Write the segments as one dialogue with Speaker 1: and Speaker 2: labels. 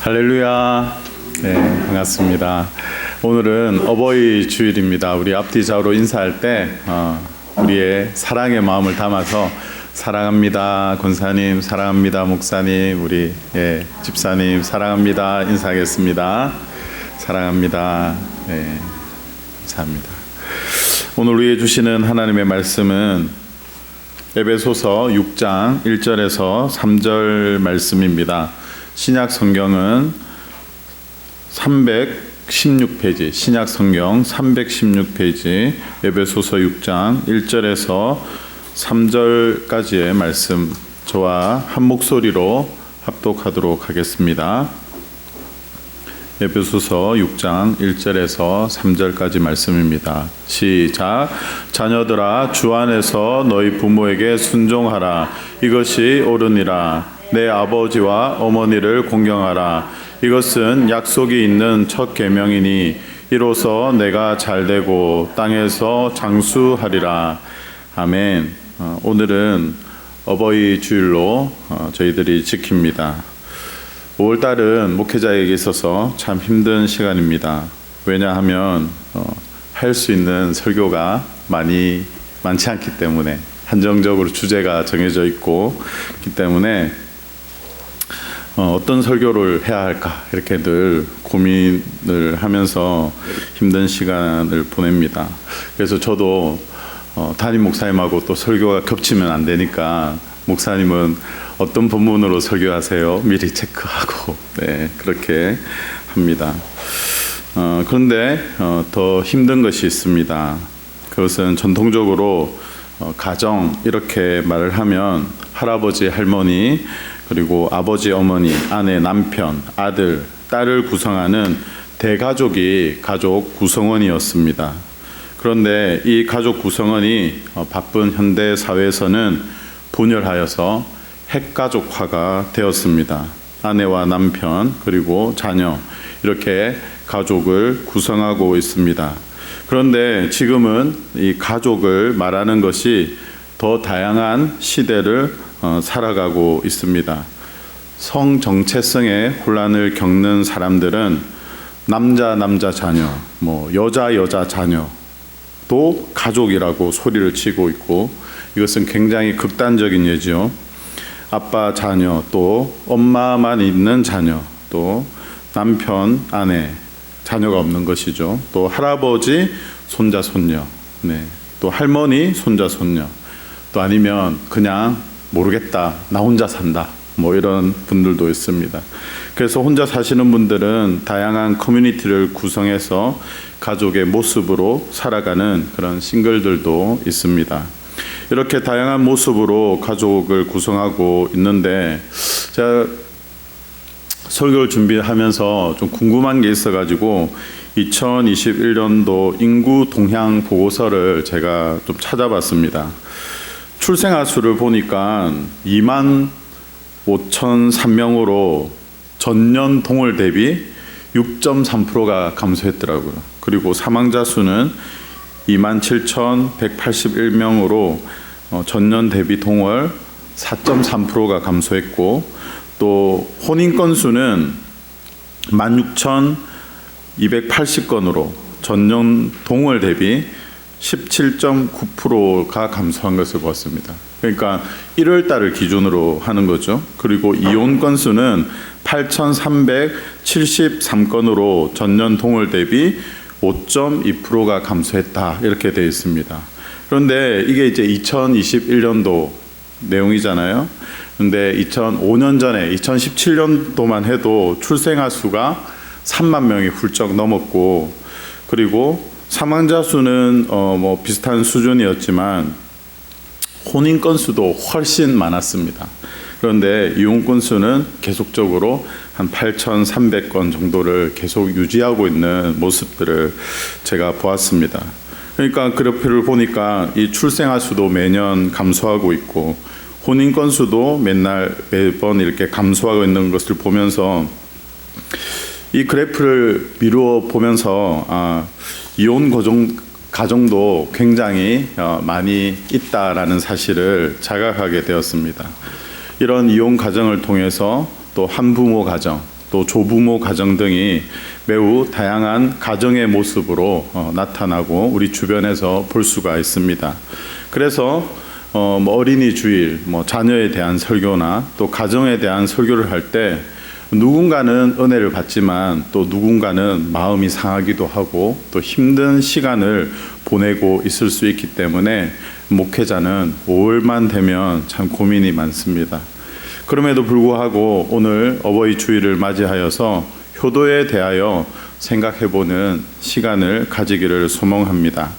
Speaker 1: 할렐루야. 네, 반갑습니다. 오늘은 어버이 주일입니다. 우리 앞뒤 좌우로 인사할 때 우리의 사랑의 마음을 담아서 사랑합니다 권사님, 사랑합니다 목사님, 우리 집사님 사랑합니다 인사하겠습니다. 사랑합니다. 네, 감사합니다. 오늘 우리에게 주시는 하나님의 말씀은 에베소서 6장 1절에서 3절 말씀입니다. 신약 성경은 316페이지, 신약 성경 316페이지, 에베소서 6장 1절에서 3절까지의 말씀, 저와 한 목소리로 합독하도록 하겠습니다. 에베소서 6장 1절에서 3절까지 말씀입니다. 시작. 자녀들아, 주 안에서 너희 부모에게 순종하라. 이것이 옳으니라. 내 아버지와 어머니를 공경하라. 이것은 약속이 있는 첫 계명이니 이로써 내가 잘되고 땅에서 장수하리라. 아멘. 오늘은 어버이 주일로 저희들이 지킵니다. 5월달은 목회자에게 있어서 참 힘든 시간입니다. 왜냐하면 할 수 있는 설교가 많지 않기 때문에, 한정적으로 주제가 정해져 있고 그렇기 때문에 어떤 설교를 해야 할까 이렇게 늘 고민을 하면서 힘든 시간을 보냅니다. 그래서 저도 담임 목사님하고 또 설교가 겹치면 안 되니까, 목사님은 어떤 본문으로 설교하세요? 미리 체크하고 그렇게 합니다. 그런데 더 힘든 것이 있습니다. 그것은 전통적으로 가정 이렇게 말을 하면 할아버지, 할머니, 그리고 아버지, 어머니, 아내, 남편, 아들, 딸을 구성하는 대가족이 가족 구성원이었습니다. 그런데 이 가족 구성원이 바쁜 현대 사회에서는 분열하여서 핵가족화가 되었습니다. 아내와 남편 그리고 자녀, 이렇게 가족을 구성하고 있습니다. 그런데 지금은 이 가족을 말하는 것이 더 다양한 시대를 살아가고 있습니다. 성 정체성의 혼란을 겪는 사람들은 남자 자녀, 여자 자녀도 가족이라고 소리를 치고 있고, 이것은 굉장히 극단적인 예죠. 아빠 자녀, 또 엄마만 있는 자녀, 또 남편, 아내, 자녀가 없는 것이죠. 또 할아버지, 손자, 손녀, 또 할머니, 손자, 손녀, 또 아니면 그냥 모르겠다, 나 혼자 산다, 이런 분들도 있습니다. 그래서 혼자 사시는 분들은 다양한 커뮤니티를 구성해서 가족의 모습으로 살아가는 그런 싱글들도 있습니다. 이렇게 다양한 모습으로 가족을 구성하고 있는데, 제가 설교를 준비하면서 좀 궁금한 게 있어가지고 2021년도 인구 동향 보고서를 제가 좀 찾아봤습니다. 출생아 수를 보니까 25,003명으로 전년 동월 대비 6.3%가 감소했더라고요. 그리고 사망자 수는 27,181명으로 전년 대비 동월 4.3%가 감소했고, 또 혼인 건수는 16,280건으로 전년 동월 대비 17.9%가 감소한 것을 보았습니다. 그러니까 1월 달을 기준으로 하는 거죠. 그리고 이혼 건수는 8,373건으로 전년 동월 대비 5.2%가 감소했다, 이렇게 되어 있습니다. 그런데 이게 이제 2021년도 내용이잖아요. 그런데 2005년 전에 2017년도만 해도 출생아 수가 3만 명이 훌쩍 넘었고, 그리고 사망자 수는 비슷한 수준이었지만 혼인 건수도 훨씬 많았습니다. 그런데 이혼 건수는 계속적으로 한 8,300건 정도를 계속 유지하고 있는 모습들을 제가 보았습니다. 그러니까 그래프를 보니까 이 출생아 수도 매년 감소하고 있고, 혼인 건수도 매번 이렇게 감소하고 있는 것을 보면서, 이 그래프를 미루어 보면서 이혼 가정도 굉장히 많이 있다라는 사실을 자각하게 되었습니다. 이런 이혼 가정을 통해서 또 한부모 가정, 또 조부모 가정 등이 매우 다양한 가정의 모습으로 나타나고 우리 주변에서 볼 수가 있습니다. 그래서 어린이 주일, 자녀에 대한 설교나 또 가정에 대한 설교를 할 때 누군가는 은혜를 받지만 또 누군가는 마음이 상하기도 하고 또 힘든 시간을 보내고 있을 수 있기 때문에 목회자는 5월만 되면 참 고민이 많습니다. 그럼에도 불구하고 오늘 어버이 주일을 맞이하여서 효도에 대하여 생각해보는 시간을 가지기를 소망합니다.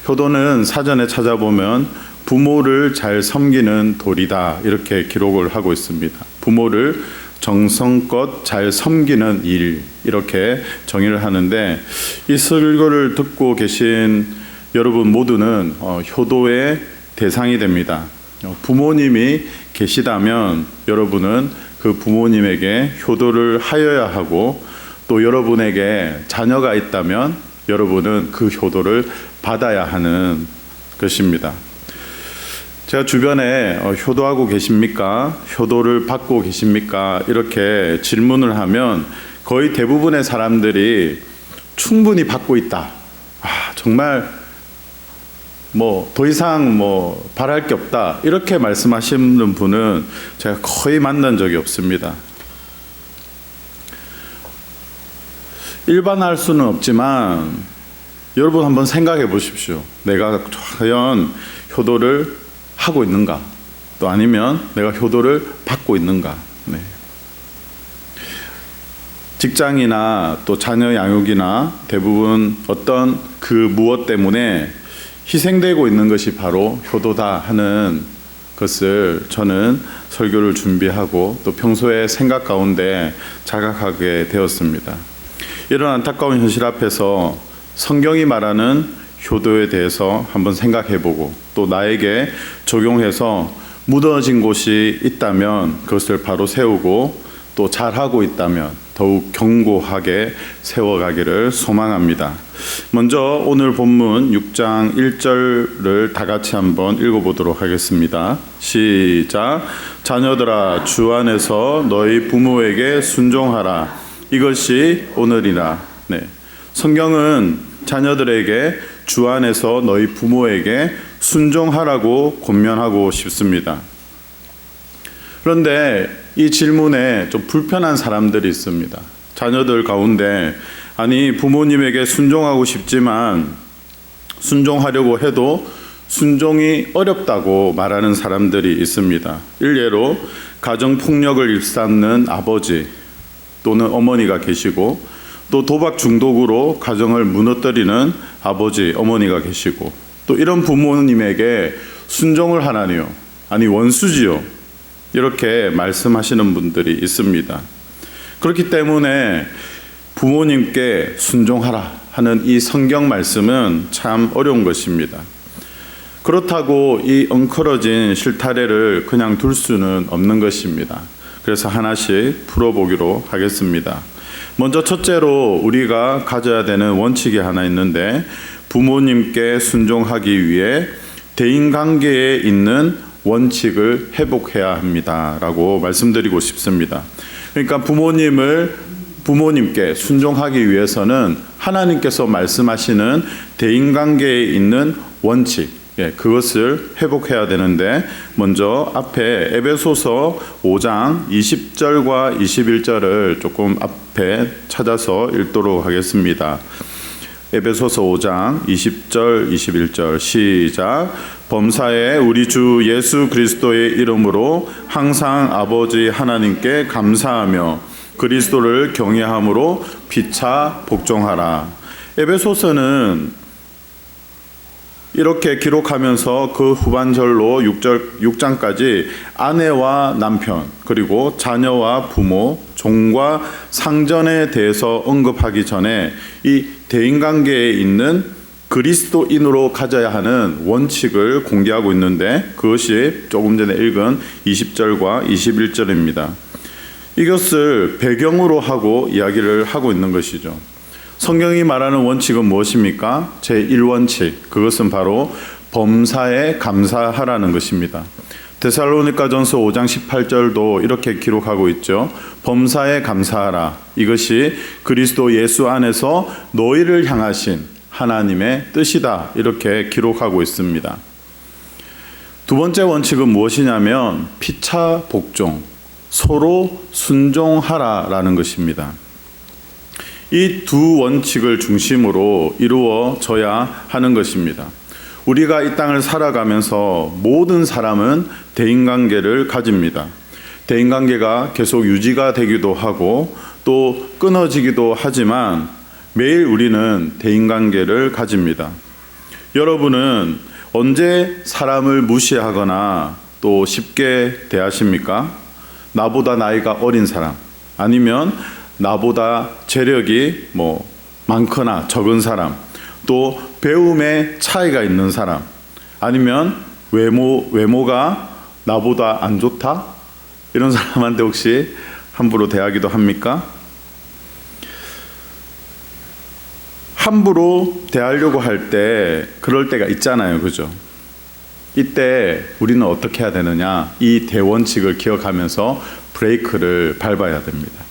Speaker 1: 효도는 사전에 찾아보면 부모를 잘 섬기는 도리다 이렇게 기록을 하고 있습니다. 부모를 정성껏 잘 섬기는 일 이렇게 정의를 하는데 이 설교를 듣고 계신 여러분 모두는 효도의 대상이 됩니다. 부모님이 계시다면 여러분은 그 부모님에게 효도를 하여야 하고 또 여러분에게 자녀가 있다면 여러분은 그 효도를 받아야 하는 것입니다. 제가 주변에 효도하고 계십니까? 효도를 받고 계십니까? 이렇게 질문을 하면 거의 대부분의 사람들이 충분히 받고 있다. 정말 더 이상 바랄 게 없다. 이렇게 말씀하시는 분은 제가 거의 만난 적이 없습니다. 일반화할 수는 없지만 여러분 한번 생각해 보십시오. 내가 과연 효도를 하고 있는가? 또 아니면 내가 효도를 받고 있는가? 네. 직장이나 또 자녀 양육이나 대부분 어떤 그 무엇 때문에 희생되고 있는 것이 바로 효도다 하는 것을 저는 설교를 준비하고 또 평소에 생각 가운데 자각하게 되었습니다. 이런 안타까운 현실 앞에서 성경이 말하는 효도에 대해서 한번 생각해보고 또 나에게 적용해서 무너진 곳이 있다면 그것을 바로 세우고 또 잘하고 있다면 더욱 견고하게 세워가기를 소망합니다. 먼저 오늘 본문 6장 1절을 다 같이 한번 읽어보도록 하겠습니다. 시작. 자녀들아 주 안에서 너희 부모에게 순종하라. 이것이 오늘이라. 네. 성경은 자녀들에게 주 안에서 너희 부모에게 순종하라고 권면하고 싶습니다. 그런데 이 질문에 좀 불편한 사람들이 있습니다. 자녀들 가운데 아니 부모님에게 순종하고 싶지만 순종하려고 해도 순종이 어렵다고 말하는 사람들이 있습니다. 일례로 가정폭력을 일삼는 아버지 또는 어머니가 계시고 또 도박 중독으로 가정을 무너뜨리는 아버지, 어머니가 계시고 또 이런 부모님에게 순종을 하라니요? 아니 원수지요? 이렇게 말씀하시는 분들이 있습니다. 그렇기 때문에 부모님께 순종하라 하는 이 성경 말씀은 참 어려운 것입니다. 그렇다고 이 엉클어진 실타래를 그냥 둘 수는 없는 것입니다. 그래서 하나씩 풀어보기로 하겠습니다. 먼저 첫째로 우리가 가져야 되는 원칙이 하나 있는데 부모님께 순종하기 위해 대인관계에 있는 원칙을 회복해야 합니다 라고 말씀드리고 싶습니다. 그러니까 부모님께 순종하기 위해서는 하나님께서 말씀하시는 대인관계에 있는 원칙 그것을 회복해야 되는데 먼저 앞에 에베소서 5장 20절과 21절을 조금 앞에 찾아서 읽도록 하겠습니다. 에베소서 5장 20절 21절 시작. 범사에 우리 주 예수 그리스도의 이름으로 항상 아버지 하나님께 감사하며 그리스도를 경외함으로 피차 복종하라. 에베소서는 이렇게 기록하면서 그 후반절로 6장까지 아내와 남편 그리고 자녀와 부모, 종과 상전에 대해서 언급하기 전에 이 대인관계에 있는 그리스도인으로 가져야 하는 원칙을 공개하고 있는데 그것이 조금 전에 읽은 20절과 21절입니다. 이것을 배경으로 하고 이야기를 하고 있는 것이죠. 성경이 말하는 원칙은 무엇입니까? 제1원칙, 그것은 바로 범사에 감사하라는 것입니다. 데살로니가전서 5장 18절도 이렇게 기록하고 있죠. 범사에 감사하라. 이것이 그리스도 예수 안에서 너희를 향하신 하나님의 뜻이다. 이렇게 기록하고 있습니다. 두 번째 원칙은 무엇이냐면 피차 복종, 서로 순종하라라는 것입니다. 이 두 원칙을 중심으로 이루어져야 하는 것입니다. 우리가 이 땅을 살아가면서 모든 사람은 대인관계를 가집니다. 대인관계가 계속 유지가 되기도 하고 또 끊어지기도 하지만 매일 우리는 대인관계를 가집니다. 여러분은 언제 사람을 무시하거나 또 쉽게 대하십니까? 나보다 나이가 어린 사람, 아니면 나보다 재력이 많거나 적은 사람, 또 배움에 차이가 있는 사람, 아니면 외모가 나보다 안 좋다? 이런 사람한테 혹시 함부로 대하기도 합니까? 함부로 대하려고 할 때 그럴 때가 있잖아요. 그죠? 이때 우리는 어떻게 해야 되느냐? 이 대원칙을 기억하면서 브레이크를 밟아야 됩니다.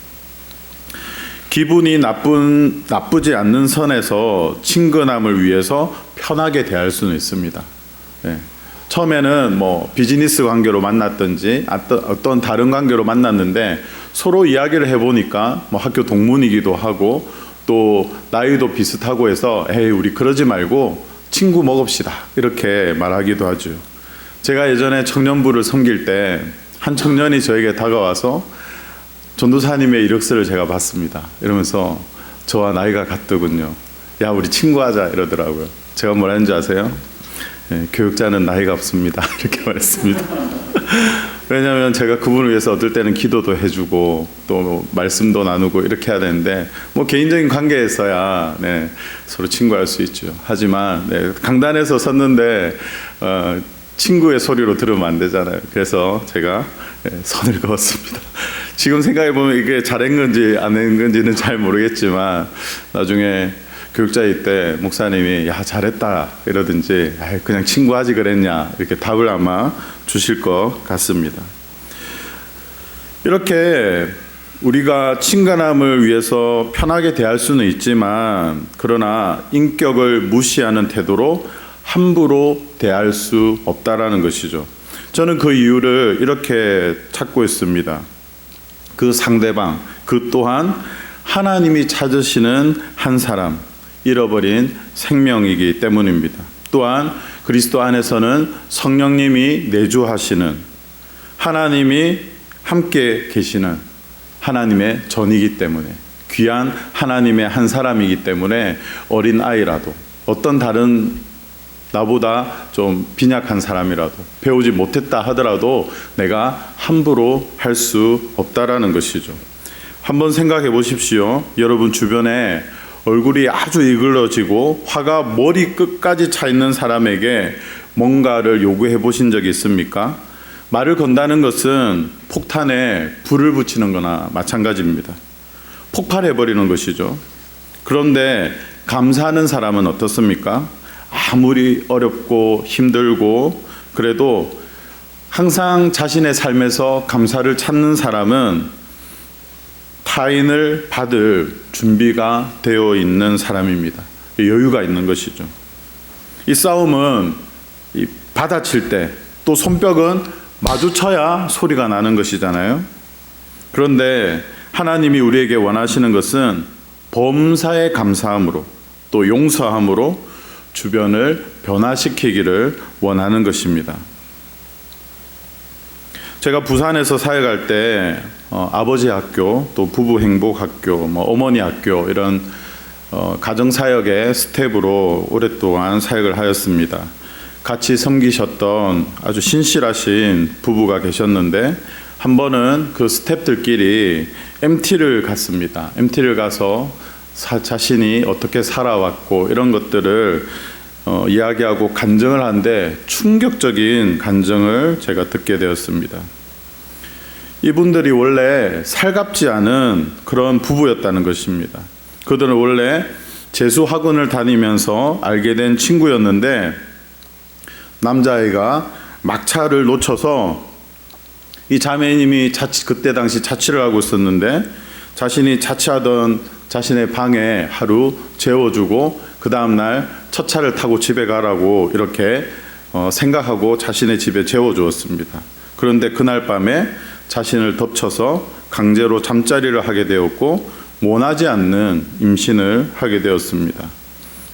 Speaker 1: 기분이 나쁘지 않는 선에서 친근함을 위해서 편하게 대할 수는 있습니다. 네. 처음에는 비즈니스 관계로 만났든지 어떤 다른 관계로 만났는데 서로 이야기를 해보니까 학교 동문이기도 하고 또 나이도 비슷하고 해서 에이 우리 그러지 말고 친구 먹읍시다 이렇게 말하기도 하죠. 제가 예전에 청년부를 섬길 때 한 청년이 저에게 다가와서 전도사님의 이력서를 제가 봤습니다. 이러면서 저와 나이가 같더군요. 야 우리 친구하자 이러더라고요. 제가 뭐라 했는지 아세요? 네, 교육자는 나이가 없습니다 이렇게 말했습니다. 왜냐하면 제가 그분을 위해서 어떨 때는 기도도 해주고 또 말씀도 나누고 이렇게 해야 되는데 개인적인 관계에서야 서로 친구할 수 있죠. 하지만 강단에서 섰는데 친구의 소리로 들으면 안 되잖아요. 그래서 제가 선을 그었습니다. 지금 생각해보면 이게 잘한 건지 안 한 건지는 잘 모르겠지만 나중에 교육자일 때 목사님이 야 잘했다 이러든지 그냥 친구하지 그랬냐 이렇게 답을 아마 주실 것 같습니다. 이렇게 우리가 친근함을 위해서 편하게 대할 수는 있지만 그러나 인격을 무시하는 태도로 함부로 대할 수 없다라는 것이죠. 저는 그 이유를 이렇게 찾고 있습니다. 그 상대방, 그 또한 하나님이 찾으시는 한 사람, 잃어버린 생명이기 때문입니다. 또한 그리스도 안에서는 성령님이 내주하시는 하나님이 함께 계시는 하나님의 전이기 때문에 귀한 하나님의 한 사람이기 때문에 어린 아이라도 어떤 다른 나보다 좀 빈약한 사람이라도 배우지 못했다 하더라도 내가 함부로 할 수 없다라는 것이죠. 한번 생각해 보십시오. 여러분 주변에 얼굴이 아주 이글러지고 화가 머리 끝까지 차 있는 사람에게 뭔가를 요구해 보신 적이 있습니까? 말을 건다는 것은 폭탄에 불을 붙이는 거나 마찬가지입니다. 폭발해 버리는 것이죠. 그런데 감사하는 사람은 어떻습니까? 아무리 어렵고 힘들고 그래도 항상 자신의 삶에서 감사를 찾는 사람은 타인을 받을 준비가 되어 있는 사람입니다. 여유가 있는 것이죠. 이 싸움은 받아칠 때 또 손뼉은 마주쳐야 소리가 나는 것이잖아요. 그런데 하나님이 우리에게 원하시는 것은 범사에 감사함으로 또 용서함으로 주변을 변화시키기를 원하는 것입니다. 제가 부산에서 사역할 때 아버지 학교, 또 부부 행복 학교, 어머니 학교 이런 가정사역의 스텝으로 오랫동안 사역을 하였습니다. 같이 섬기셨던 아주 신실하신 부부가 계셨는데 한 번은 그 스텝들끼리 MT를 갔습니다. MT를 가서 자신이 어떻게 살아왔고 이런 것들을 이야기하고 간증을 하는데 충격적인 간증을 제가 듣게 되었습니다. 이분들이 원래 살갑지 않은 그런 부부였다는 것입니다. 그들은 원래 재수학원을 다니면서 알게 된 친구였는데 남자아이가 막차를 놓쳐서 이 자매님이 그때 당시 자취를 하고 있었는데 자신이 자취하던 자신의 방에 하루 재워주고 그 다음날 첫 차를 타고 집에 가라고 이렇게 생각하고 자신의 집에 재워주었습니다. 그런데 그날 밤에 자신을 덮쳐서 강제로 잠자리를 하게 되었고 원하지 않는 임신을 하게 되었습니다.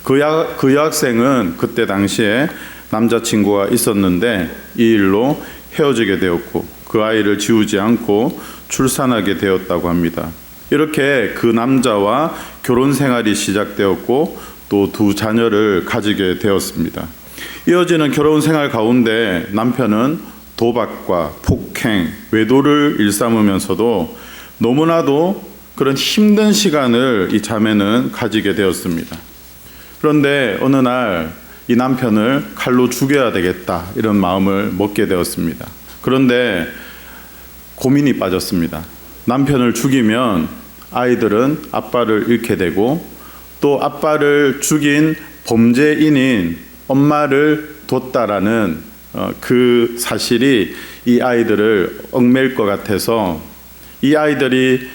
Speaker 1: 그 여학생은 그때 당시에 남자친구가 있었는데 이 일로 헤어지게 되었고 그 아이를 지우지 않고 출산하게 되었다고 합니다. 이렇게 그 남자와 결혼 생활이 시작되었고 또 두 자녀를 가지게 되었습니다. 이어지는 결혼 생활 가운데 남편은 도박과 폭행, 외도를 일삼으면서도 너무나도 그런 힘든 시간을 이 자매는 가지게 되었습니다. 그런데 어느 날 이 남편을 칼로 죽여야 되겠다 이런 마음을 먹게 되었습니다. 그런데 고민이 빠졌습니다. 남편을 죽이면 아이들은 아빠를 잃게 되고 또 아빠를 죽인 범죄인인 엄마를 뒀다라는 그 사실이 이 아이들을 얽매일 것 같아서 이 아이들이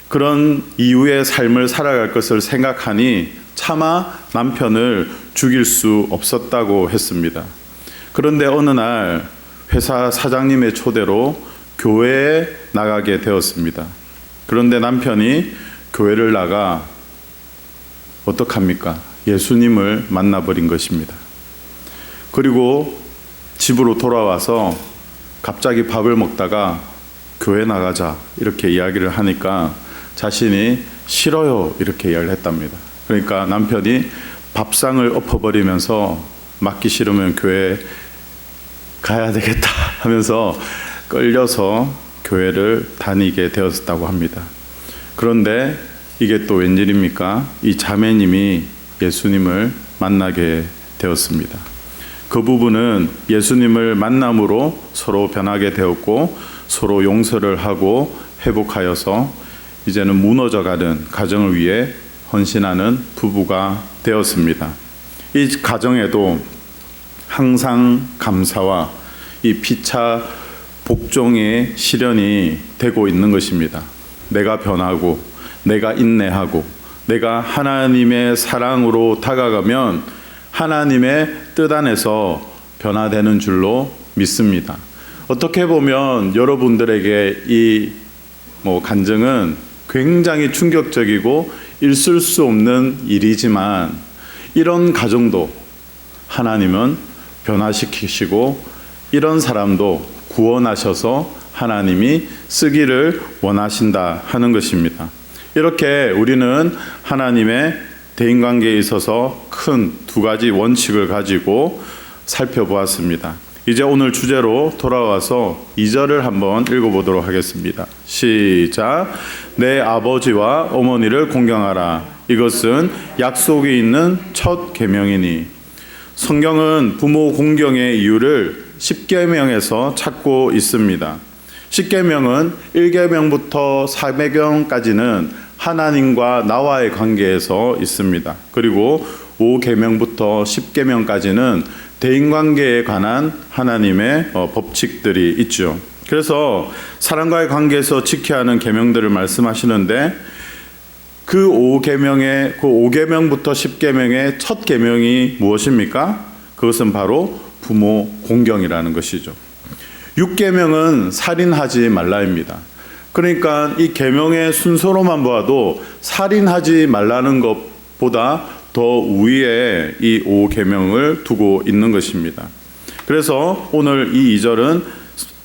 Speaker 1: 그런 이후의 삶을 살아갈 것을 생각하니 차마 남편을 죽일 수 없었다고 했습니다. 그런데 어느 날 회사 사장님의 초대로 교회에 나가게 되었습니다. 그런데 남편이 교회를 나가 어떡합니까? 예수님을 만나버린 것입니다. 그리고 집으로 돌아와서 갑자기 밥을 먹다가 교회 나가자 이렇게 이야기를 하니까 자신이 싫어요 이렇게 이야기를 했답니다. 그러니까 남편이 밥상을 엎어버리면서 맞기 싫으면 교회 가야 되겠다 하면서 끌려서 교회를 다니게 되었다고 합니다. 그런데 이게 또 웬일입니까? 이 자매님이 예수님을 만나게 되었습니다. 그 부부는 예수님을 만남으로 서로 변하게 되었고 서로 용서를 하고 회복하여서 이제는 무너져가는 가정을 위해 헌신하는 부부가 되었습니다. 이 가정에도 항상 감사와 이 피차 복종의 시련이 되고 있는 것입니다. 내가 변하고 내가 인내하고 내가 하나님의 사랑으로 다가가면 하나님의 뜻 안에서 변화되는 줄로 믿습니다. 어떻게 보면 여러분들에게 이 간증은 굉장히 충격적이고 있을 수 없는 일이지만 이런 가정도 하나님은 변화시키시고 이런 사람도 구원하셔서 하나님이 쓰기를 원하신다 하는 것입니다. 이렇게 우리는 하나님의 대인관계에 있어서 큰 두 가지 원칙을 가지고 살펴보았습니다. 이제 오늘 주제로 돌아와서 2절을 한번 읽어보도록 하겠습니다. 시작. 내 아버지와 어머니를 공경하라. 이것은 약속이 있는 첫 계명이니. 성경은 부모 공경의 이유를 10계명에서 찾고 있습니다. 10계명은 1계명부터 4계명까지는 하나님과 나와의 관계에서 있습니다. 그리고 5계명부터 10계명까지는 대인관계에 관한 하나님의 법칙들이 있죠. 그래서 사람과의 관계에서 지켜야 하는 계명들을 말씀하시는데 그 5계명부터 10계명의 첫 계명이 무엇입니까? 그것은 바로 부모 공경이라는 것이죠. 6계명은 살인하지 말라입니다. 그러니까 이 계명의 순서로만 보아도 살인하지 말라는 것보다 더 우위에 이 5계명을 두고 있는 것입니다. 그래서 오늘 이 2절은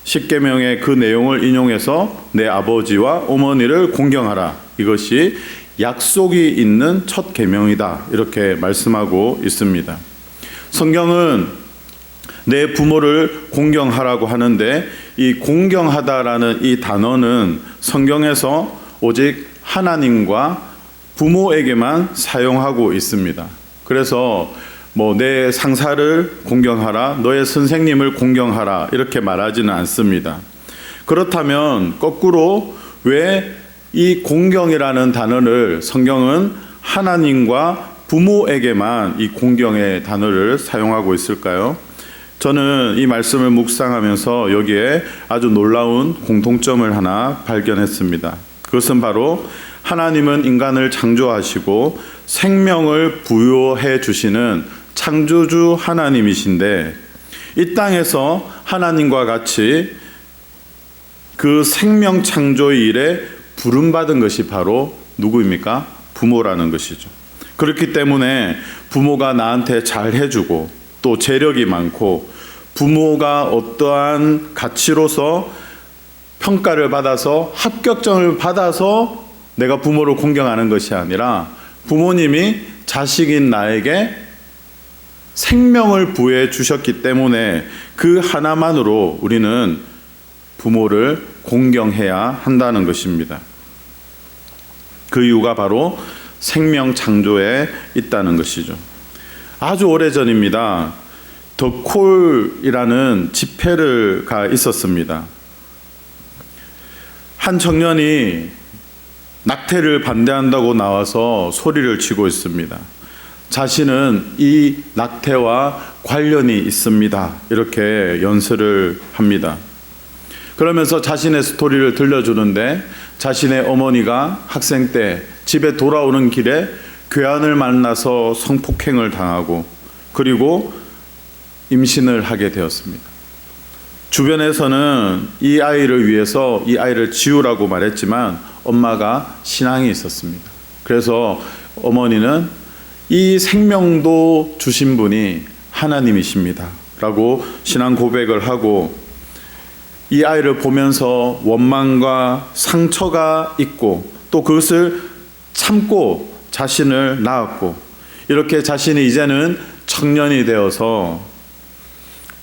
Speaker 1: 10계명의 그 내용을 인용해서 내 아버지와 어머니를 공경하라. 이것이 약속이 있는 첫 계명이다. 이렇게 말씀하고 있습니다. 성경은 내 부모를 공경하라고 하는데 이 공경하다라는 이 단어는 성경에서 오직 하나님과 부모에게만 사용하고 있습니다. 그래서 내 상사를 공경하라, 너의 선생님을 공경하라 이렇게 말하지는 않습니다. 그렇다면 거꾸로 왜 이 공경이라는 단어를 성경은 하나님과 부모에게만 이 공경의 단어를 사용하고 있을까요? 저는 이 말씀을 묵상하면서 여기에 아주 놀라운 공통점을 하나 발견했습니다. 그것은 바로 하나님은 인간을 창조하시고 생명을 부여해 주시는 창조주 하나님이신데, 이 땅에서 하나님과 같이 그 생명 창조의 일에 부름받은 것이 바로 누구입니까? 부모라는 것이죠. 그렇기 때문에 부모가 나한테 잘 해주고 또 재력이 많고 부모가 어떠한 가치로서 평가를 받아서 합격점을 받아서 내가 부모를 공경하는 것이 아니라 부모님이 자식인 나에게 생명을 부여해 주셨기 때문에 그 하나만으로 우리는 부모를 공경해야 한다는 것입니다. 그 이유가 바로 생명 창조에 있다는 것이죠. 아주 오래전입니다. 더 콜이라는 집회가 있었습니다. 한 청년이 낙태를 반대한다고 나와서 소리를 치고 있습니다. 자신은 이 낙태와 관련이 있습니다. 이렇게 연설을 합니다. 그러면서 자신의 스토리를 들려주는데, 자신의 어머니가 학생 때 집에 돌아오는 길에 괴한을 만나서 성폭행을 당하고 그리고 임신을 하게 되었습니다. 주변에서는 이 아이를 위해서 이 아이를 지우라고 말했지만 엄마가 신앙이 있었습니다. 그래서 어머니는 이 생명도 주신 분이 하나님이십니다 라고 신앙 고백을 하고, 이 아이를 보면서 원망과 상처가 있고 또 그것을 참고 자신을 낳았고, 이렇게 자신이 이제는 청년이 되어서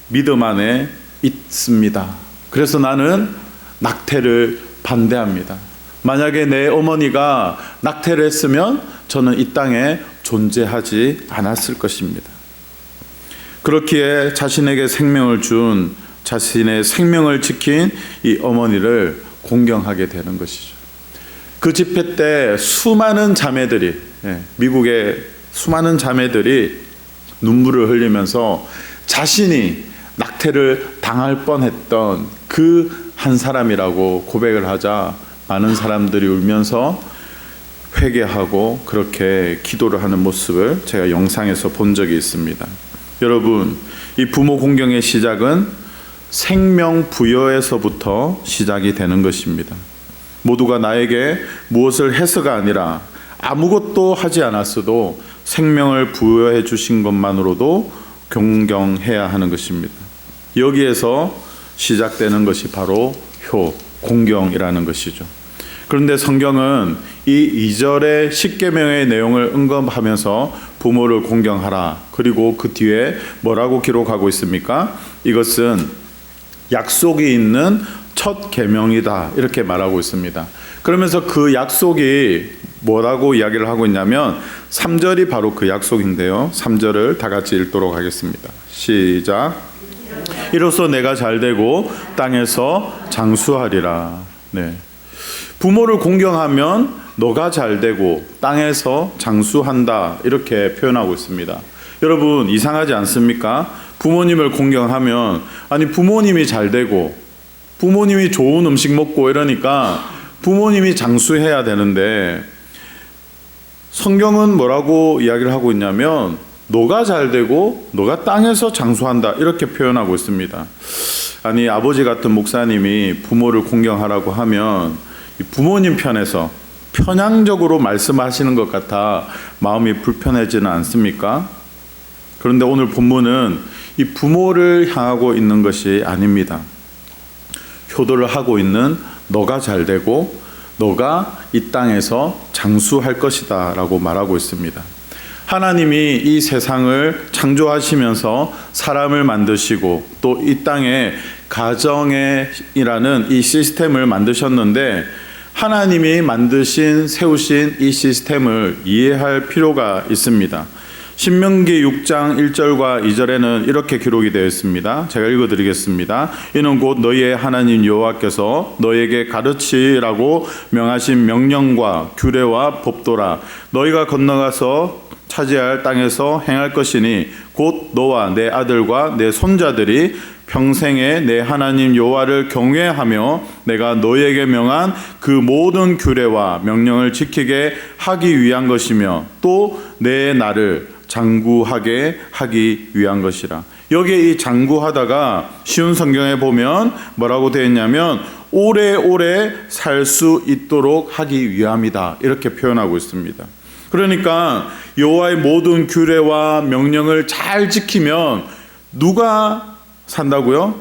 Speaker 1: 믿음 안에 있습니다. 그래서 나는 낙태를 반대합니다. 만약에 내 어머니가 낙태를 했으면 저는 이 땅에 존재하지 않았을 것입니다. 그렇기에 자신에게 생명을 준, 자신의 생명을 지킨 이 어머니를 공경하게 되는 것이죠. 그 집회 때 수많은 자매들이, 미국의 수많은 자매들이 눈물을 흘리면서 자신이 낙태를 당할 뻔했던 그 한 사람이라고 고백을 하자 많은 사람들이 울면서 회개하고 그렇게 기도를 하는 모습을 제가 영상에서 본 적이 있습니다. 여러분, 이 부모 공경의 시작은 생명 부여에서부터 시작이 되는 것입니다. 모두가 나에게 무엇을 해서가 아니라 아무것도 하지 않았어도 생명을 부여해 주신 것만으로도 공경해야 하는 것입니다. 여기에서 시작되는 것이 바로 공경이라는 것이죠. 그런데 성경은 이 2절의 10계명의 내용을 언급하면서 부모를 공경하라, 그리고 그 뒤에 뭐라고 기록하고 있습니까? 이것은 약속이 있는 첫 계명이다, 이렇게 말하고 있습니다. 그러면서 그 약속이 뭐라고 이야기를 하고 있냐면 3절이 바로 그 약속인데요. 3절을 다 같이 읽도록 하겠습니다. 시작. 이로써 내가 잘되고 땅에서 장수하리라. 부모를 공경하면 너가 잘되고 땅에서 장수한다, 이렇게 표현하고 있습니다. 여러분, 이상하지 않습니까? 부모님을 공경하면, 아니 부모님이 잘되고 부모님이 좋은 음식 먹고 이러니까 부모님이 장수해야 되는데, 성경은 뭐라고 이야기를 하고 있냐면 너가 잘되고 너가 땅에서 장수한다, 이렇게 표현하고 있습니다. 아니, 아버지 같은 목사님이 부모를 공경하라고 하면 부모님 편에서 편향적으로 말씀하시는 것 같아 마음이 불편해지는 않습니까? 그런데 오늘 본문은 이 부모를 향하고 있는 것이 아닙니다. 효도를 하고 있는 너가 잘되고 너가 이 땅에서 장수할 것이다 라고 말하고 있습니다. 하나님이 이 세상을 창조하시면서 사람을 만드시고 또 이 땅에 가정이라는 이 시스템을 만드셨는데, 하나님이 만드신, 세우신 이 시스템을 이해할 필요가 있습니다. 신명기 6장 1절과 2절에는 이렇게 기록이 되어 있습니다. 제가 읽어드리겠습니다. 이는 곧 너희의 하나님 여호와께서 너희에게 가르치라고 명하신 명령과 규례와 법도라. 너희가 건너가서 차지할 땅에서 행할 것이니 곧 너와 내 아들과 내 손자들이 평생에 내 하나님 여호와를 경외하며 내가 너에게 명한 그 모든 규례와 명령을 지키게 하기 위한 것이며 또 내 나를 장구하게 하기 위한 것이라. 여기에 이 장구하다가 쉬운 성경에 보면 뭐라고 되어 있냐면 오래오래 살 수 있도록 하기 위함이다, 이렇게 표현하고 있습니다. 그러니까 여호와의 모든 규례와 명령을 잘 지키면 누가 산다고요?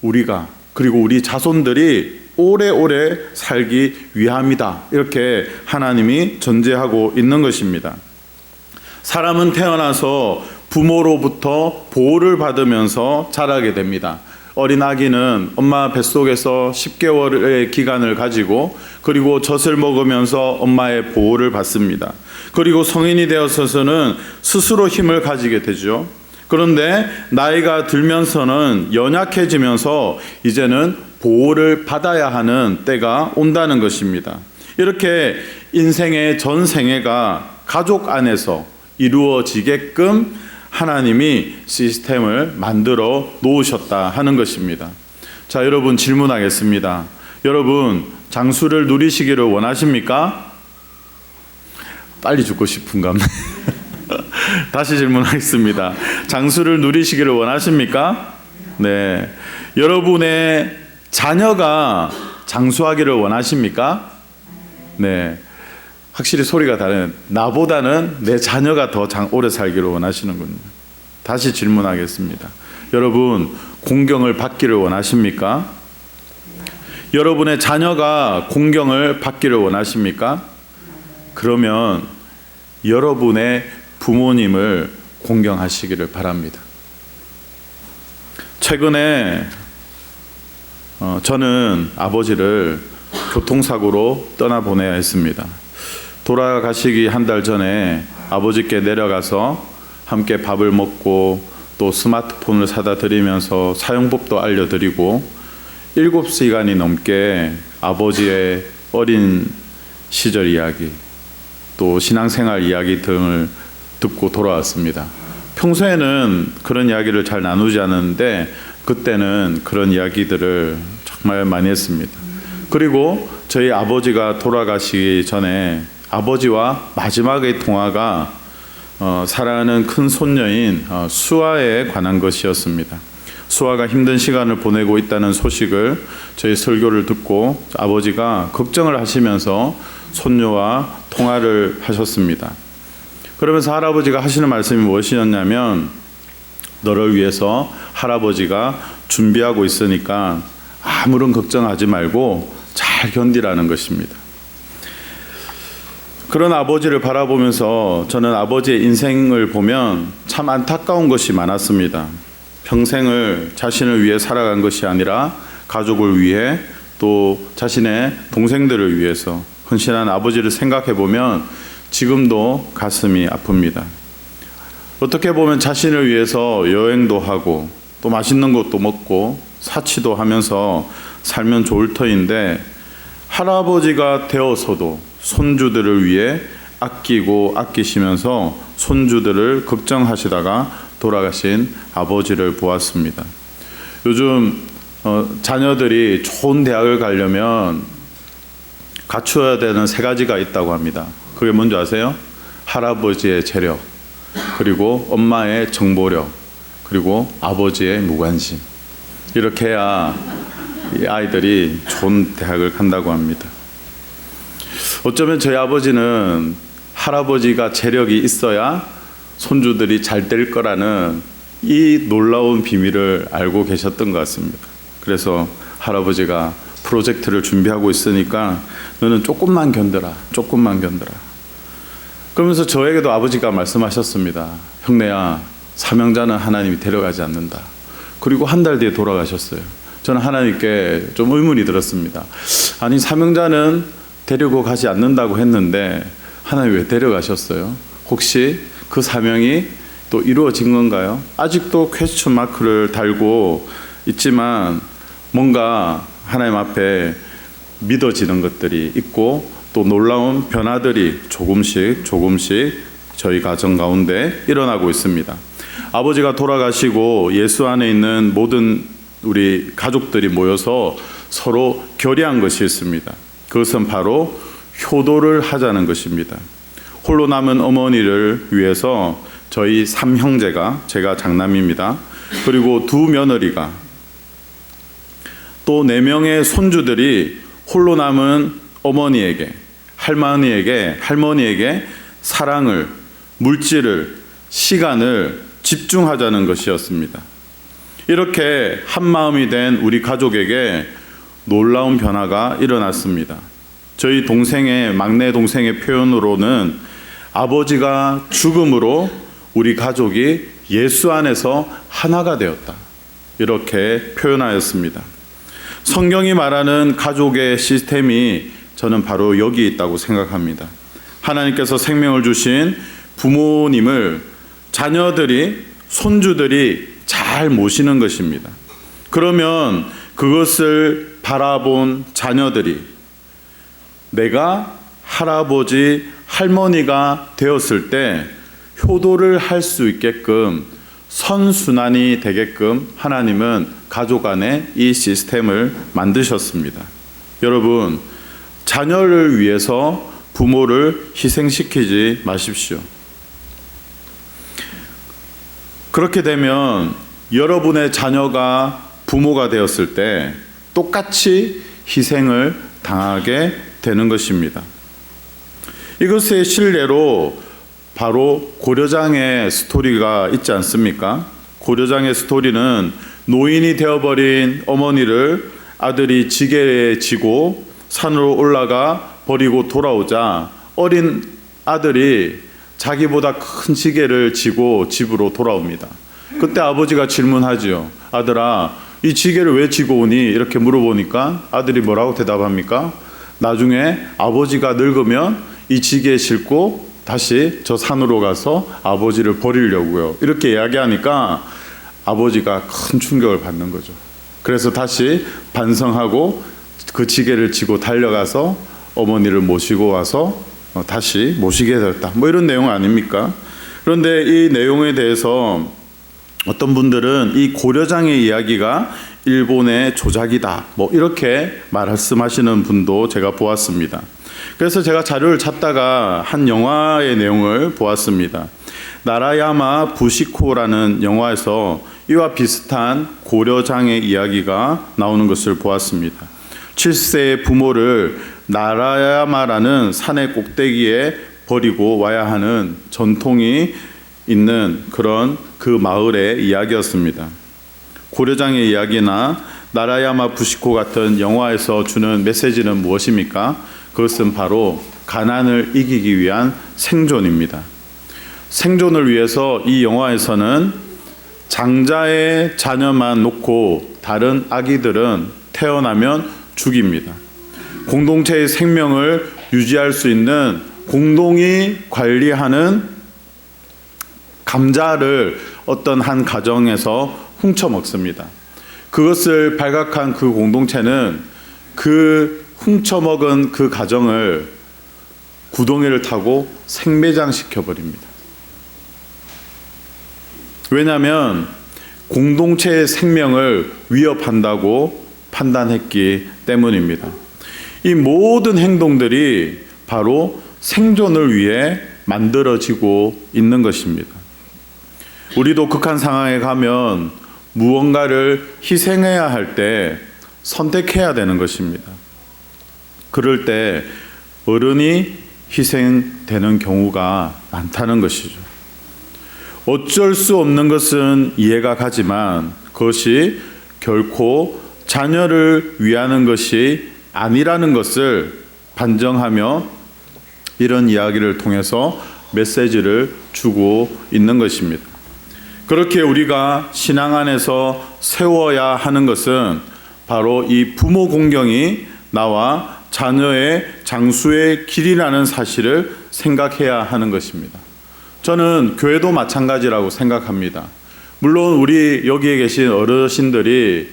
Speaker 1: 우리가, 그리고 우리 자손들이 오래오래 살기 위함이다, 이렇게 하나님이 전제하고 있는 것입니다. 사람은 태어나서 부모로부터 보호를 받으면서 자라게 됩니다. 어린 아기는 엄마 뱃속에서 10개월의 기간을 가지고 그리고 젖을 먹으면서 엄마의 보호를 받습니다. 그리고 성인이 되어서는 스스로 힘을 가지게 되죠. 그런데 나이가 들면서는 연약해지면서 이제는 보호를 받아야 하는 때가 온다는 것입니다. 이렇게 인생의 전 생애가 가족 안에서 이루어지게끔 하나님이 시스템을 만들어 놓으셨다 하는 것입니다. 자, 여러분 질문하겠습니다. 여러분 장수를 누리시기를 원하십니까? 빨리 죽고 싶은가? 다시 질문하겠습니다. 장수를 누리시기를 원하십니까? 네. 여러분의 자녀가 장수하기를 원하십니까? 네. 확실히 소리가 다른, 나보다는 내 자녀가 더 오래 살기를 원하시는군요. 다시 질문하겠습니다. 여러분 공경을 받기를 원하십니까? 여러분의 자녀가 공경을 받기를 원하십니까? 그러면 여러분의 부모님을 공경하시기를 바랍니다. 최근에 저는 아버지를 교통사고로 떠나보내야 했습니다. 돌아가시기 한 달 전에 아버지께 내려가서 함께 밥을 먹고 또 스마트폰을 사다 드리면서 사용법도 알려드리고 7시간이 넘게 아버지의 어린 시절 이야기 또 신앙생활 이야기 등을 듣고 돌아왔습니다. 평소에는 그런 이야기를 잘 나누지 않았는데 그때는 그런 이야기들을 정말 많이 했습니다. 그리고 저희 아버지가 돌아가시기 전에 아버지와 마지막의 통화가 사랑하는 큰 손녀인 수아에 관한 것이었습니다. 수아가 힘든 시간을 보내고 있다는 소식을 저희 설교를 듣고 아버지가 걱정을 하시면서 손녀와 통화를 하셨습니다. 그러면서 할아버지가 하시는 말씀이 무엇이었냐면 너를 위해서 할아버지가 준비하고 있으니까 아무런 걱정하지 말고 잘 견디라는 것입니다. 그런 아버지를 바라보면서 저는 아버지의 인생을 보면 참 안타까운 것이 많았습니다. 평생을 자신을 위해 살아간 것이 아니라 가족을 위해 또 자신의 동생들을 위해서 헌신한 아버지를 생각해 보면 지금도 가슴이 아픕니다. 어떻게 보면 자신을 위해서 여행도 하고 또 맛있는 것도 먹고 사치도 하면서 살면 좋을 터인데 할아버지가 되어서도 손주들을 위해 아끼고 아끼시면서 손주들을 걱정하시다가 돌아가신 아버지를 보았습니다. 요즘 자녀들이 좋은 대학을 가려면 갖추어야 되는 3가지가 있다고 합니다. 그게 뭔지 아세요? 할아버지의 재력, 그리고 엄마의 정보력, 그리고 아버지의 무관심. 이렇게 해야 이 아이들이 좋은 대학을 간다고 합니다. 어쩌면 저희 아버지는 할아버지가 재력이 있어야 손주들이 잘 될 거라는 이 놀라운 비밀을 알고 계셨던 것 같습니다. 그래서 할아버지가 프로젝트를 준비하고 있으니까 너는 조금만 견뎌라, 조금만 견뎌라. 그러면서 저에게도 아버지가 말씀하셨습니다. 형네야, 사명자는 하나님이 데려가지 않는다. 그리고 한 달 뒤에 돌아가셨어요. 저는 하나님께 좀 의문이 들었습니다. 아니, 사명자는 데리고 가지 않는다고 했는데 하나님 왜 데려가셨어요? 혹시 그 사명이 또 이루어진 건가요? 아직도 퀘스천 마크를 달고 있지만 뭔가 하나님 앞에 믿어지는 것들이 있고 또 놀라운 변화들이 조금씩 저희 가정 가운데 일어나고 있습니다. 아버지가 돌아가시고 예수 안에 있는 모든 우리 가족들이 모여서 서로 결의한 것이 있습니다. 그것은 바로 효도를 하자는 것입니다. 홀로 남은 어머니를 위해서 저희 3형제가, 제가 장남입니다. 그리고 2 며느리가, 또 4명의 손주들이 홀로 남은 어머니에게, 할머니에게 사랑을, 물질을, 시간을 집중하자는 것이었습니다. 이렇게 한 마음이 된 우리 가족에게 놀라운 변화가 일어났습니다. 저희 막내 동생의 표현으로는 아버지가 죽음으로 우리 가족이 예수 안에서 하나가 되었다, 이렇게 표현하였습니다. 성경이 말하는 가족의 시스템이 저는 바로 여기 있다고 생각합니다. 하나님께서 생명을 주신 부모님을 자녀들이, 손주들이 잘 모시는 것입니다. 그러면 그것을 바라본 자녀들이 내가 할아버지, 할머니가 되었을 때 효도를 할 수 있게끔, 선순환이 되게끔 하나님은 가족 안에 이 시스템을 만드셨습니다. 여러분, 자녀를 위해서 부모를 희생시키지 마십시오. 그렇게 되면 여러분의 자녀가 부모가 되었을 때 똑같이 희생을 당하게 되는 것입니다. 이것의 실례로 바로 고려장의 스토리가 있지 않습니까? 고려장의 스토리는 노인이 되어버린 어머니를 아들이 지게에 지고 산으로 올라가 버리고 돌아오자 어린 아들이 자기보다 큰 지게를 지고 집으로 돌아옵니다. 그때 아버지가 질문하지요. 아들아, 이 지게를 왜 지고 오니? 이렇게 물어보니까 아들이 뭐라고 대답합니까? 나중에 아버지가 늙으면 이 지게에 싣고 다시 저 산으로 가서 아버지를 버리려고요, 이렇게 이야기하니까 아버지가 큰 충격을 받는 거죠. 그래서 다시 반성하고 그 지게를 지고 달려가서 어머니를 모시고 와서 다시 모시게 되었다, 이런 내용 아닙니까? 그런데 이 내용에 대해서 어떤 분들은 이 고려장의 이야기가 일본의 조작이다, 이렇게 말씀하시는 분도 제가 보았습니다. 그래서 제가 자료를 찾다가 한 영화의 내용을 보았습니다. 나라야마 부시코라는 영화에서 이와 비슷한 고려장의 이야기가 나오는 것을 보았습니다. 7세의 부모를 나라야마라는 산의 꼭대기에 버리고 와야 하는 전통이 있는 그런 그 마을의 이야기였습니다. 고려장의 이야기나 나라야마 부시코 같은 영화에서 주는 메시지는 무엇입니까? 그것은 바로 가난을 이기기 위한 생존입니다. 생존을 위해서 이 영화에서는 장자의 자녀만 놓고 다른 아기들은 태어나면 죽입니다. 공동체의 생명을 유지할 수 있는 공동이 관리하는 감자를 어떤 한 가정에서 훔쳐 먹습니다. 그것을 발각한 그 공동체는 그 훔쳐먹은 그 가정을 구덩이를 타고 생매장시켜버립니다. 왜냐하면 공동체의 생명을 위협한다고 판단했기 때문입니다. 이 모든 행동들이 바로 생존을 위해 만들어지고 있는 것입니다. 우리도 극한 상황에 가면 무언가를 희생해야 할 때 선택해야 되는 것입니다. 그럴 때 어른이 희생되는 경우가 많다는 것이죠. 어쩔 수 없는 것은 이해가 가지만 그것이 결코 자녀를 위하는 것이 아니라는 것을 반정하며 이런 이야기를 통해서 메시지를 주고 있는 것입니다. 그렇게 우리가 신앙 안에서 세워야 하는 것은 바로 이 부모 공경이 나와 자녀의 장수의 길이라는 사실을 생각해야 하는 것입니다. 저는 교회도 마찬가지라고 생각합니다. 물론 우리 여기에 계신 어르신들이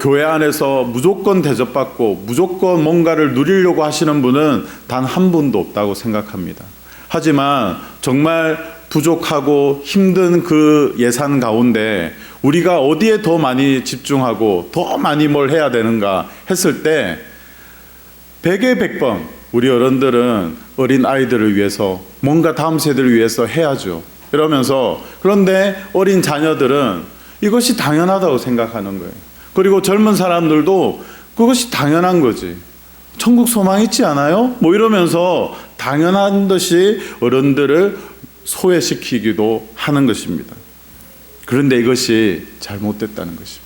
Speaker 1: 교회 안에서 무조건 대접받고 무조건 뭔가를 누리려고 하시는 분은 단 한 분도 없다고 생각합니다. 하지만 정말 부족하고 힘든 그 예산 가운데 우리가 어디에 더 많이 집중하고 더 많이 뭘 해야 되는가 했을 때 100에 100번 우리 어른들은 어린 아이들을 위해서 뭔가 다음 세대를 위해서 해야죠. 이러면서 그런데 어린 자녀들은 이것이 당연하다고 생각하는 거예요. 그리고 젊은 사람들도 그것이 당연한 거지. 천국 소망 있지 않아요? 뭐 이러면서 당연한 듯이 어른들을 소외시키기도 하는 것입니다. 그런데 이것이 잘못됐다는 것입니다.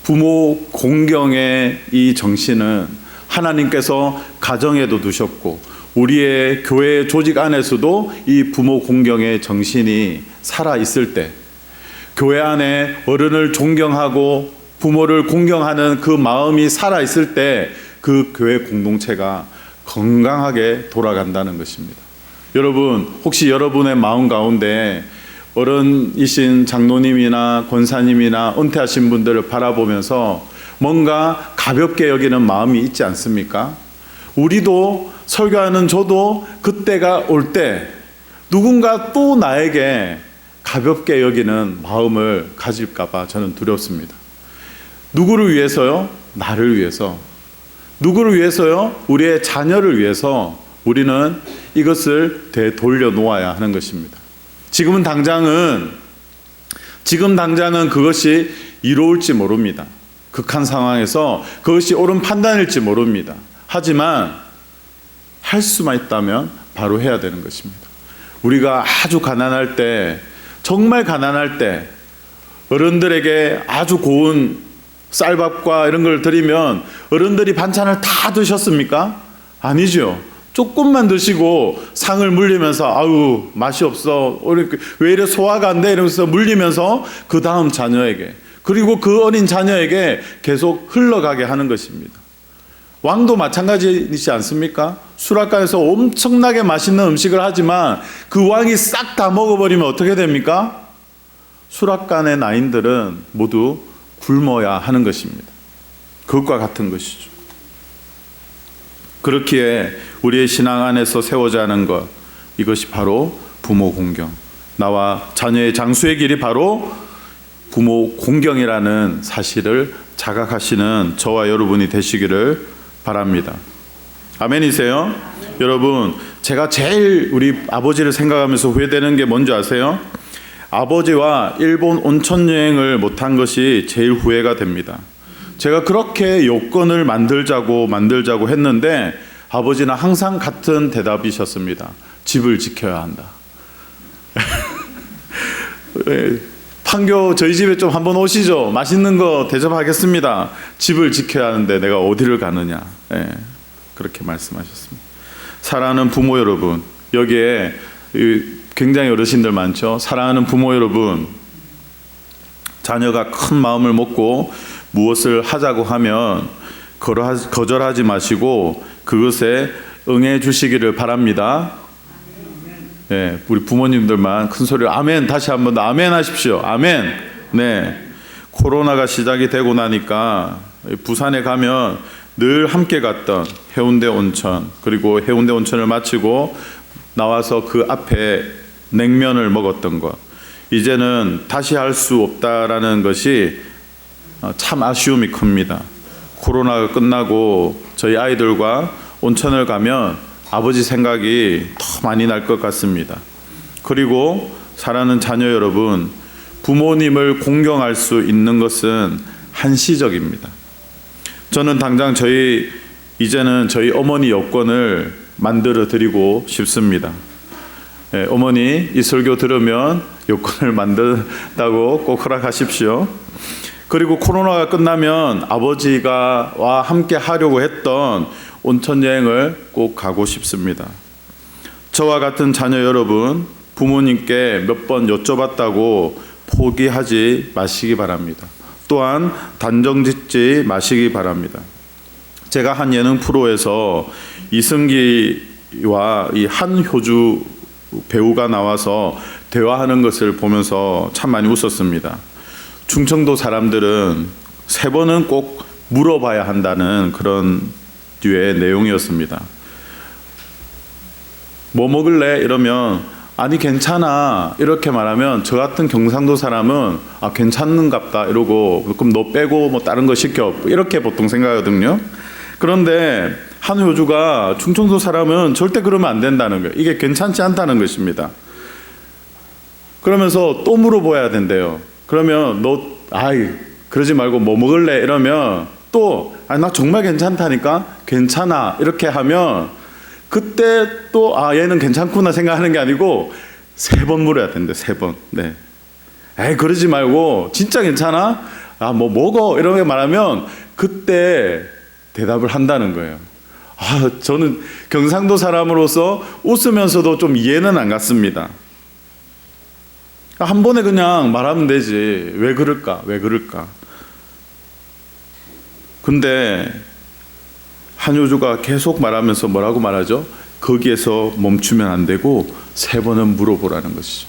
Speaker 1: 부모 공경의 이 정신은 하나님께서 가정에도 두셨고 우리의 교회 조직 안에서도 이 부모 공경의 정신이 살아 있을 때, 교회 안에 어른을 존경하고 부모를 공경하는 그 마음이 살아 있을 때 그 교회 공동체가 건강하게 돌아간다는 것입니다. 여러분, 혹시 여러분의 마음 가운데 어른이신 장로님이나 권사님이나 은퇴하신 분들을 바라보면서 뭔가 가볍게 여기는 마음이 있지 않습니까? 우리도 설교하는 저도 그때가 올 때 누군가 또 나에게 가볍게 여기는 마음을 가질까 봐 저는 두렵습니다. 누구를 위해서요? 나를 위해서. 누구를 위해서요? 우리의 자녀를 위해서 우리는 이것을 되돌려 놓아야 하는 것입니다. 지금 당장은 그것이 이로울지 모릅니다. 극한 상황에서 그것이 옳은 판단일지 모릅니다. 하지만 할 수만 있다면 바로 해야 되는 것입니다. 우리가 아주 가난할 때, 정말 가난할 때 어른들에게 아주 고운 쌀밥과 이런 걸 드리면 어른들이 반찬을 다 드셨습니까? 아니죠. 조금만 드시고 상을 물리면서 아우 맛이 없어, 왜 이래 소화가 안 돼 이러면서 물리면서 그 다음 자녀에게, 그리고 그 어린 자녀에게 계속 흘러가게 하는 것입니다. 왕도 마찬가지이지 않습니까? 수락관에서 엄청나게 맛있는 음식을 하지만 그 왕이 싹 다 먹어버리면 어떻게 됩니까? 수락관의 나인들은 모두 굶어야 하는 것입니다. 그것과 같은 것이죠. 그렇기에 우리의 신앙 안에서 세워져 하는 것, 이것이 바로 부모 공경, 나와 자녀의 장수의 길이 바로 부모 공경이라는 사실을 자각하시는 저와 여러분이 되시기를 바랍니다. 아멘이세요? 여러분, 제가 제일 우리 아버지를 생각하면서 후회되는 게 뭔지 아세요? 아버지와 일본 온천 여행을 못한 것이 제일 후회가 됩니다. 제가 그렇게 요건을 만들자고 했는데 아버지는 항상 같은 대답이셨습니다. 집을 지켜야 한다. 판교 저희 집에 좀 한번 오시죠. 맛있는 거 대접하겠습니다. 집을 지켜야 하는데 내가 어디를 가느냐. 그렇게 말씀하셨습니다. 사랑하는 부모 여러분, 여기에 굉장히 어르신들 많죠. 사랑하는 부모 여러분, 자녀가 큰 마음을 먹고 무엇을 하자고 하면 거절하지 마시고 그것에 응해 주시기를 바랍니다. 네, 우리 부모님들만 큰 소리로 아멘, 다시 한번 더 아멘 하십시오. 아멘. 네, 코로나가 시작이 되고 나니까 부산에 가면 늘 함께 갔던 해운대 온천, 그리고 해운대 온천을 마치고 나와서 그 앞에 냉면을 먹었던 것, 이제는 다시 할 수 없다라는 것이 참 아쉬움이 큽니다. 코로나가 끝나고 저희 아이들과 온천을 가면 아버지 생각이 더 많이 날 것 같습니다. 그리고 사랑하는 자녀 여러분, 부모님을 공경할 수 있는 것은 한시적입니다. 저는 당장 이제는 저희 어머니 여권을 만들어 드리고 싶습니다. 어머니, 이 설교 들으면 여권을 만든다고 꼭 허락하십시오. 그리고 코로나가 끝나면 아버지와 함께 하려고 했던 온천 여행을 꼭 가고 싶습니다. 저와 같은 자녀 여러분, 부모님께 몇 번 여쭤봤다고 포기하지 마시기 바랍니다. 또한 단정짓지 마시기 바랍니다. 제가 한 예능 프로에서 이승기와 이 한효주 배우가 나와서 대화하는 것을 보면서 참 많이 웃었습니다. 충청도 사람들은 3번은 꼭 물어봐야 한다는 그런 류의 내용이었습니다. 뭐 먹을래? 이러면 아니 괜찮아 이렇게 말하면 저 같은 경상도 사람은 아 괜찮는갑다 이러고 그럼 너 빼고 뭐 다른 거 시켜 이렇게 보통 생각하거든요. 그런데 한효주가 충청도 사람은 절대 그러면 안 된다는 거예요. 이게 괜찮지 않다는 것입니다. 그러면서 또 물어봐야 된대요. 그러면 너 아이 그러지 말고 뭐 먹을래? 이러면 또 아 나 정말 괜찮다니까 괜찮아 이렇게 하면 그때 또 아 얘는 괜찮구나 생각하는 게 아니고 3번 물어야 된대. 3번. 네. 에이 그러지 말고 진짜 괜찮아? 아 뭐 먹어 이렇게 말하면 그때 대답을 한다는 거예요. 아 저는 경상도 사람으로서 웃으면서도 좀 이해는 안 갔습니다. 한 번에 그냥 말하면 되지 왜 그럴까? 왜 그럴까? 근데 한효주가 계속 말하면서 뭐라고 말하죠? 거기에서 멈추면 안 되고 3번은 물어보라는 것이죠.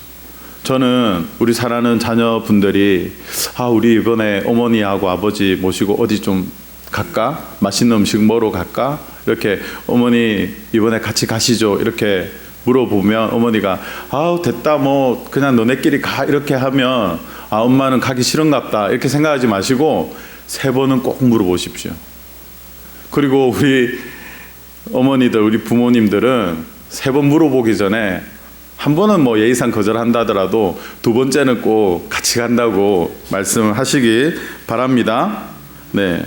Speaker 1: 저는 우리 사랑하는 자녀분들이 아 우리 이번에 어머니하고 아버지 모시고 어디 좀 갈까? 맛있는 음식 먹으러 갈까? 이렇게 어머니 이번에 같이 가시죠 이렇게 물어보면 어머니가 아우 됐다 뭐 그냥 너네끼리 가 이렇게 하면 아 엄마는 가기 싫은갑다 이렇게 생각하지 마시고 3번은 꼭 물어보십시오. 그리고 우리 어머니들 우리 부모님들은 3번 물어보기 전에 한 번은 뭐 예의상 거절한다 하더라도 2번째는 꼭 같이 간다고 말씀을 하시기 바랍니다. 네.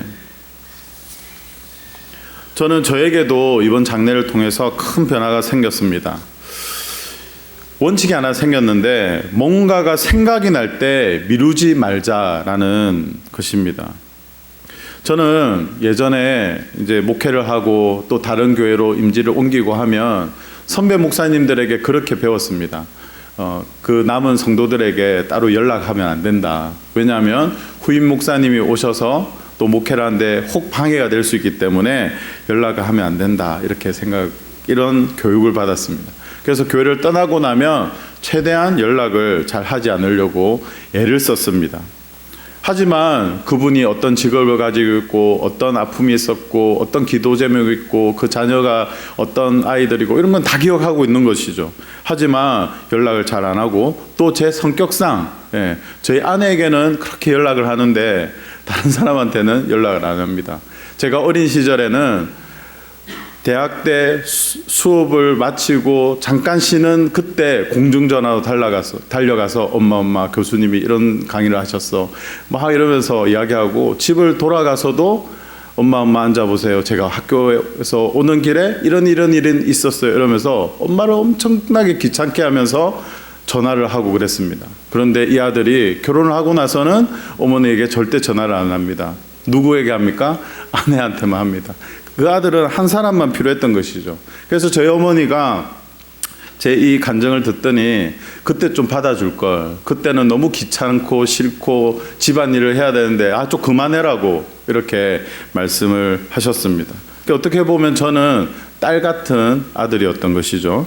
Speaker 1: 저는 저에게도 이번 장례를 통해서 큰 변화가 생겼습니다. 원칙이 하나 생겼는데 뭔가가 생각이 날 때 미루지 말자라는 것입니다. 저는 예전에 이제 목회를 하고 또 다른 교회로 임지를 옮기고 하면 선배 목사님들에게 그렇게 배웠습니다. 그 남은 성도들에게 따로 연락하면 안 된다. 왜냐하면 후임 목사님이 오셔서 또 목회를 하는데 혹 방해가 될 수 있기 때문에 연락을 하면 안 된다. 이런 교육을 받았습니다. 그래서 교회를 떠나고 나면 최대한 연락을 잘 하지 않으려고 애를 썼습니다. 하지만 그분이 어떤 직업을 가지고 있고 어떤 아픔이 있었고 어떤 기도 제목이 있고 그 자녀가 어떤 아이들이고 이런 건 다 기억하고 있는 것이죠. 하지만 연락을 잘 안 하고 또 제 성격상 저희 아내에게는 그렇게 연락을 하는데 다른 사람한테는 연락을 안 합니다. 제가 어린 시절에는 대학 때 수업을 마치고 잠깐 쉬는 그때 공중전화로 달려가서 엄마 교수님이 이런 강의를 하셨어 막 이러면서 이야기하고 집을 돌아가서도 엄마 앉아보세요. 제가 학교에서 오는 길에 이런 일은 있었어요. 이러면서 엄마를 엄청나게 귀찮게 하면서 전화를 하고 그랬습니다. 그런데 이 아들이 결혼을 하고 나서는 어머니에게 절대 전화를 안 합니다. 누구에게 합니까? 아내한테만 합니다. 그 아들은 한 사람만 필요했던 것이죠. 그래서 저희 어머니가 제 이 간증을 듣더니 그때 좀 받아줄 걸. 그때는 너무 귀찮고 싫고 집안일을 해야 되는데 좀 그만해라고 이렇게 말씀을 하셨습니다. 그러니까 어떻게 보면 저는 딸 같은 아들이었던 것이죠.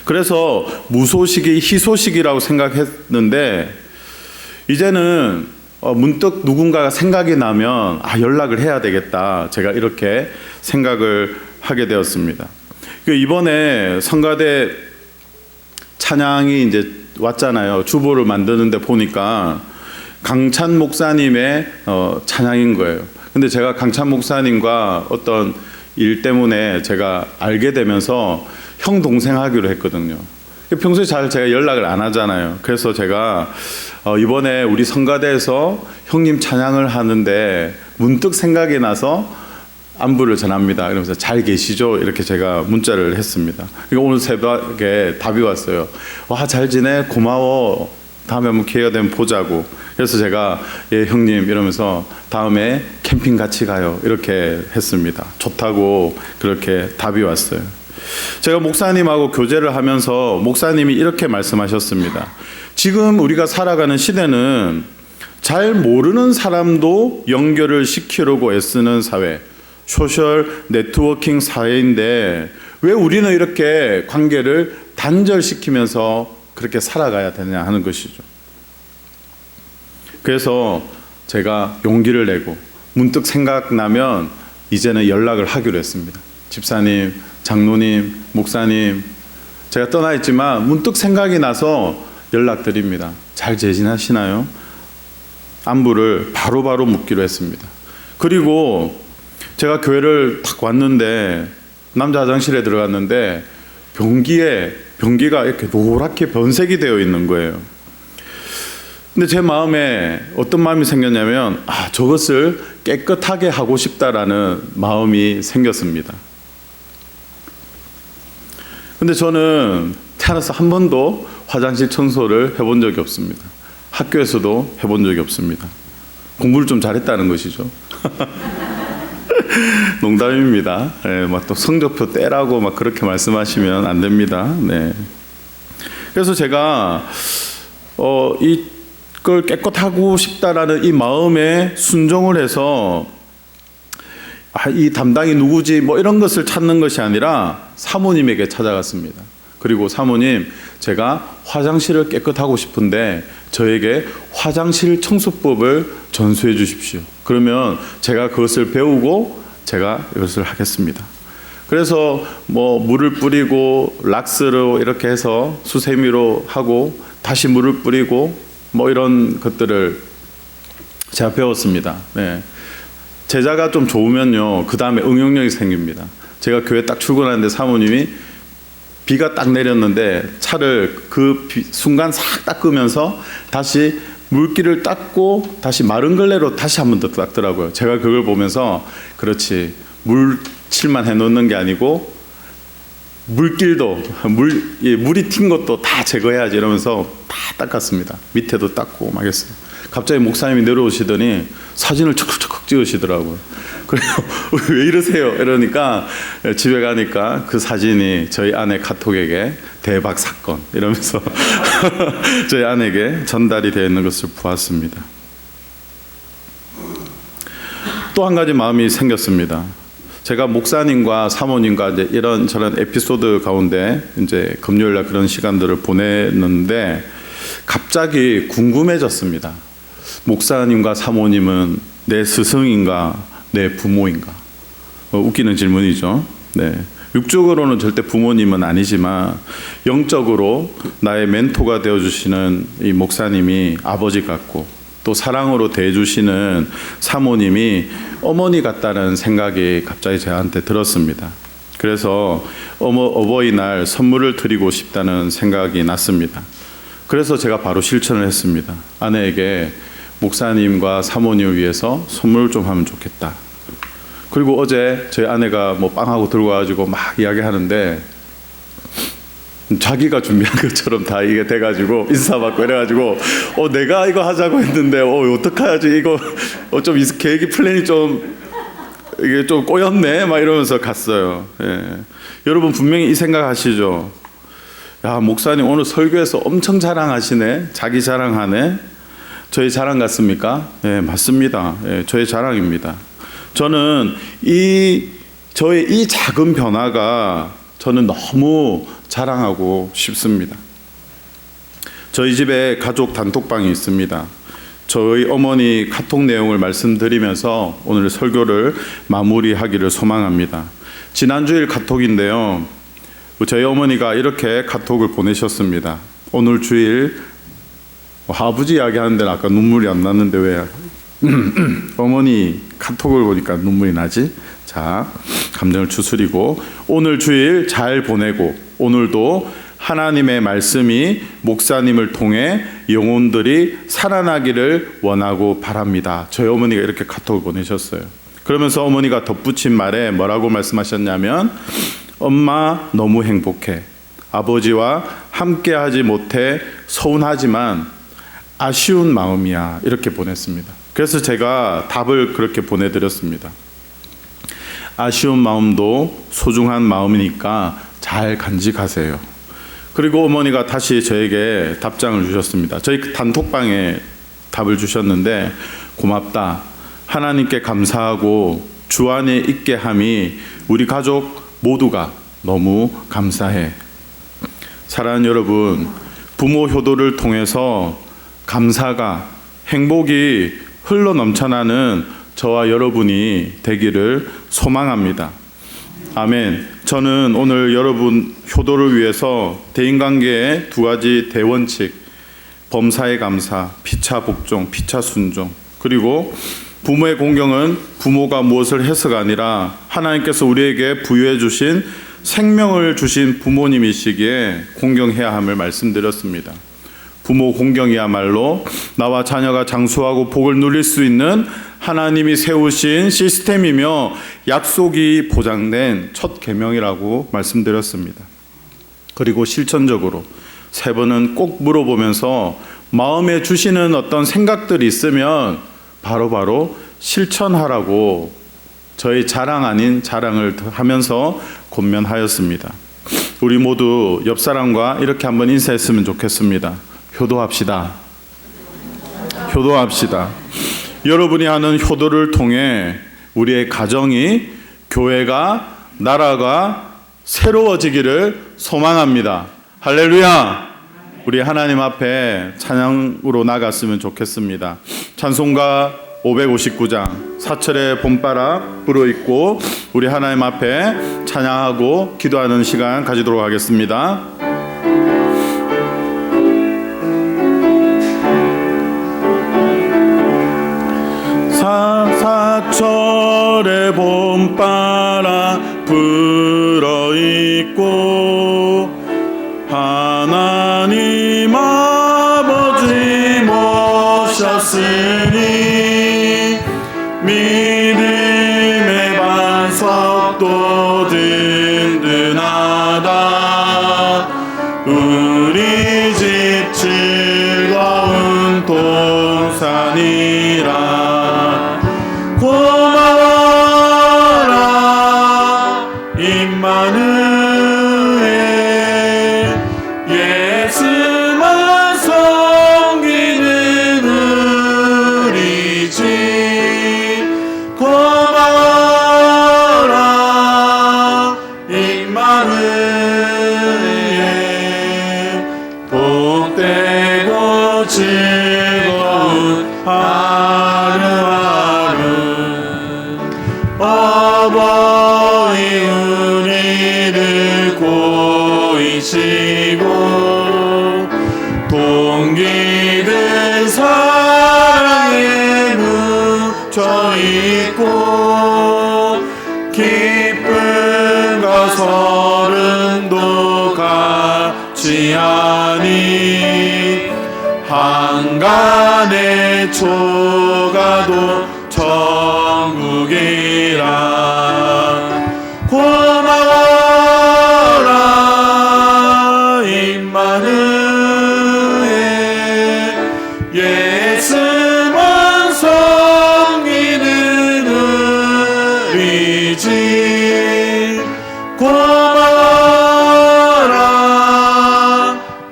Speaker 1: 그래서 무소식이 희소식이라고 생각했는데 이제는 문득 누군가가 생각이 나면 연락을 해야 되겠다. 제가 이렇게 생각을 하게 되었습니다. 이번에 성가대 찬양이 이제 왔잖아요. 주보를 만드는데 보니까 강찬 목사님의 찬양인 거예요. 근데 제가 강찬 목사님과 어떤 일 때문에 제가 알게 되면서 형 동생 하기로 했거든요. 평소에 잘 제가 연락을 안 하잖아요. 그래서 제가 이번에 우리 성가대에서 형님 찬양을 하는데 문득 생각이 나서 안부를 전합니다. 이러면서 잘 계시죠? 이렇게 제가 문자를 했습니다. 그러니까 오늘 새벽에 답이 왔어요. 와, 잘 지내? 고마워. 다음에 한번 기회가 되면 보자고. 그래서 제가 예 형님 이러면서 다음에 캠핑 같이 가요. 이렇게 했습니다. 좋다고 그렇게 답이 왔어요. 제가 목사님하고 교제를 하면서 목사님이 이렇게 말씀하셨습니다. 지금 우리가 살아가는 시대는 잘 모르는 사람도 연결을 시키려고 애쓰는 사회, 소셜 네트워킹 사회인데 왜 우리는 이렇게 관계를 단절시키면서 그렇게 살아가야 되냐 하는 것이죠. 그래서 제가 용기를 내고 문득 생각나면 이제는 연락을 하기로 했습니다. 집사님, 장로님, 목사님, 제가 떠나 있지만 문득 생각이 나서 연락드립니다. 잘 지내시나요? 안부를 바로바로 묻기로 했습니다. 그리고 제가 교회를 딱 왔는데 남자 화장실에 들어갔는데 변기가 이렇게 노랗게 변색이 되어 있는 거예요. 근데 제 마음에 어떤 마음이 생겼냐면 저것을 깨끗하게 하고 싶다라는 마음이 생겼습니다. 근데 저는 태어나서 한 번도 화장실 청소를 해본 적이 없습니다. 학교에서도 해본 적이 없습니다. 공부를 좀 잘했다는 것이죠. 농담입니다. 네, 막 또 성적표 떼라고 막 그렇게 말씀하시면 안 됩니다. 네. 그래서 제가 이걸 깨끗하고 싶다라는 이 마음에 순종을 해서 이 담당이 누구지 뭐 이런 것을 찾는 것이 아니라 사모님에게 찾아갔습니다. 그리고 사모님, 제가 화장실을 깨끗하고 싶은데 저에게 화장실 청소법을 전수해 주십시오. 그러면 제가 그것을 배우고 제가 이것을 하겠습니다. 그래서 뭐 물을 뿌리고 락스로 이렇게 해서 수세미로 하고 다시 물을 뿌리고 뭐 이런 것들을 제가 배웠습니다. 네. 제자가 좀 좋으면요, 그 다음에 응용력이 생깁니다. 제가 교회 딱 출근하는데 사모님이 비가 딱 내렸는데 차를 그 순간 싹 닦으면서 다시 물기를 닦고 다시 마른 걸레로 다시 한 번 더 닦더라고요. 제가 그걸 보면서 그렇지, 물칠만 해놓는 게 아니고 물길도 물이 튄 것도 다 제거해야지 이러면서 다 닦았습니다. 밑에도 닦고 막 했어요. 갑자기 목사님이 내려오시더니 사진을 척척척 찍으시더라고요. 그래서 왜 이러세요? 이러니까 집에 가니까 그 사진이 저희 아내 카톡에게 대박 사건 이러면서 저희 아내에게 전달이 되어 있는 것을 보았습니다. 또 한 가지 마음이 생겼습니다. 제가 목사님과 사모님과 이제 이런 저런 에피소드 가운데 이제 금요일날 그런 시간들을 보냈는데 갑자기 궁금해졌습니다. 목사님과 사모님은 내 스승인가 내 부모인가? 웃기는 질문이죠. 네. 육적으로는 절대 부모님은 아니지만 영적으로 나의 멘토가 되어주시는 이 목사님이 아버지 같고 또 사랑으로 대해주시는 사모님이 어머니 같다는 생각이 갑자기 저한테 들었습니다. 그래서 어버이날 선물을 드리고 싶다는 생각이 났습니다. 그래서 제가 바로 실천을 했습니다. 아내에게 목사님과 사모님을 위해서 선물을 좀 하면 좋겠다. 그리고 어제 저희 아내가 뭐 빵하고 들고 와가지고 막 이야기하는데 자기가 준비한 것처럼 다 이게 돼가지고 인사받고 이래가지고 내가 이거 하자고 했는데 어떡하지 이거 좀 계획이 플랜이 좀 이게 좀 꼬였네 막 이러면서 갔어요. 예. 여러분 분명히 이 생각하시죠? 야, 목사님 오늘 설교에서 엄청 자랑하시네. 자기 자랑하네. 저의 자랑 같습니까? 예, 맞습니다. 예, 저의 자랑입니다. 저는 저의 이 작은 변화가 저는 너무 자랑하고 싶습니다. 저희 집에 가족 단톡방이 있습니다. 저희 어머니 카톡 내용을 말씀드리면서 오늘 설교를 마무리하기를 소망합니다. 지난주일 카톡인데요. 저희 어머니가 이렇게 카톡을 보내셨습니다. 오늘 주일 아버지 이야기하는데 아까 눈물이 안 났는데 왜 어머니 카톡을 보니까 눈물이 나지? 자, 감정을 추스리고 오늘 주일 잘 보내고 오늘도 하나님의 말씀이 목사님을 통해 영혼들이 살아나기를 원하고 바랍니다. 저희 어머니가 이렇게 카톡을 보내셨어요. 그러면서 어머니가 덧붙인 말에 뭐라고 말씀하셨냐면 엄마 너무 행복해. 아버지와 함께하지 못해 서운하지만 아쉬운 마음이야. 이렇게 보냈습니다. 그래서 제가 답을 그렇게 보내드렸습니다. 아쉬운 마음도 소중한 마음이니까 잘 간직하세요. 그리고 어머니가 다시 저에게 답장을 주셨습니다. 저희 단톡방에 답을 주셨는데 고맙다. 하나님께 감사하고 주 안에 있게 함이 우리 가족 모두가 너무 감사해. 사랑하는 여러분, 부모 효도를 통해서 감사가 행복이 흘러 넘쳐나는 저와 여러분이 되기를 소망합니다. 아멘. 저는 오늘 여러분 효도를 위해서 대인관계의 두 가지 대원칙, 범사에 감사, 피차 복종, 피차 순종, 그리고 부모의 공경은 부모가 무엇을 해서가 아니라 하나님께서 우리에게 부여해 주신 생명을 주신 부모님이시기에 공경해야 함을 말씀드렸습니다. 부모 공경이야말로 나와 자녀가 장수하고 복을 누릴 수 있는 하나님이 세우신 시스템이며 약속이 보장된 첫 계명이라고 말씀드렸습니다. 그리고 실천적으로 세 번은 꼭 물어보면서 마음에 주시는 어떤 생각들이 있으면 바로바로 실천하라고 저희 자랑 아닌 자랑을 하면서 권면하였습니다. 우리 모두 옆 사람과 이렇게 한번 인사했으면 좋겠습니다. 효도합시다. 효도합시다. 여러분이 하는 효도를 통해 우리의 가정이, 교회가, 나라가 새로워지기를 소망합니다. 할렐루야! 우리 하나님 앞에 찬양으로 나갔으면 좋겠습니다. 찬송가 559장 사철의 봄바람 불어있고 우리 하나님 앞에 찬양하고 기도하는 시간 가지도록 하겠습니다. 사철의 봄바람 불어있고 하나님 아버지 모셨으니 믿음의 반석도 든든하다. 우리 집 즐거운 동산이라. 고마워라 임마누엘, 예수만 섬기는 우리 집. 고마워라 임마누엘, 복되고 즐거운 하루하루. 어버이 우리를 고이시고 동기들 사랑에 묻혀있고 기쁨과 서른도 같이 하니 한간의 초가도 천국이라. 고마워라 임마누엘, 예수만 섬기는 우리 집. 고마워라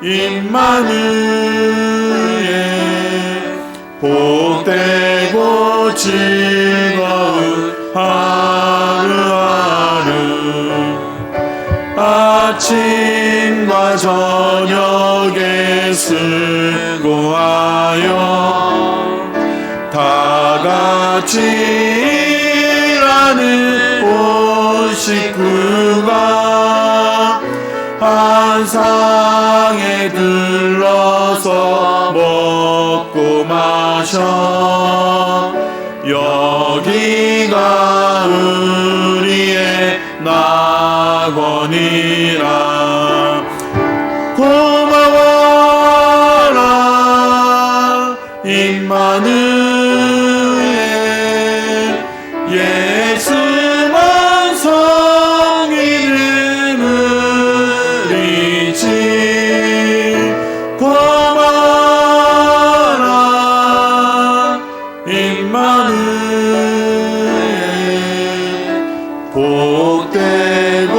Speaker 1: 임마누엘, 복되고 즐거운 하루하루. 아침과 저녁에 수고하여 다 같이 일하는 온 식구가 한 상에 들러서 먹고 마셔. 여기가 우리의 낙원이라. 고마워라 임마누엘, 예수만 섬기는 우리 집. 고마워라 임마누엘, 복되고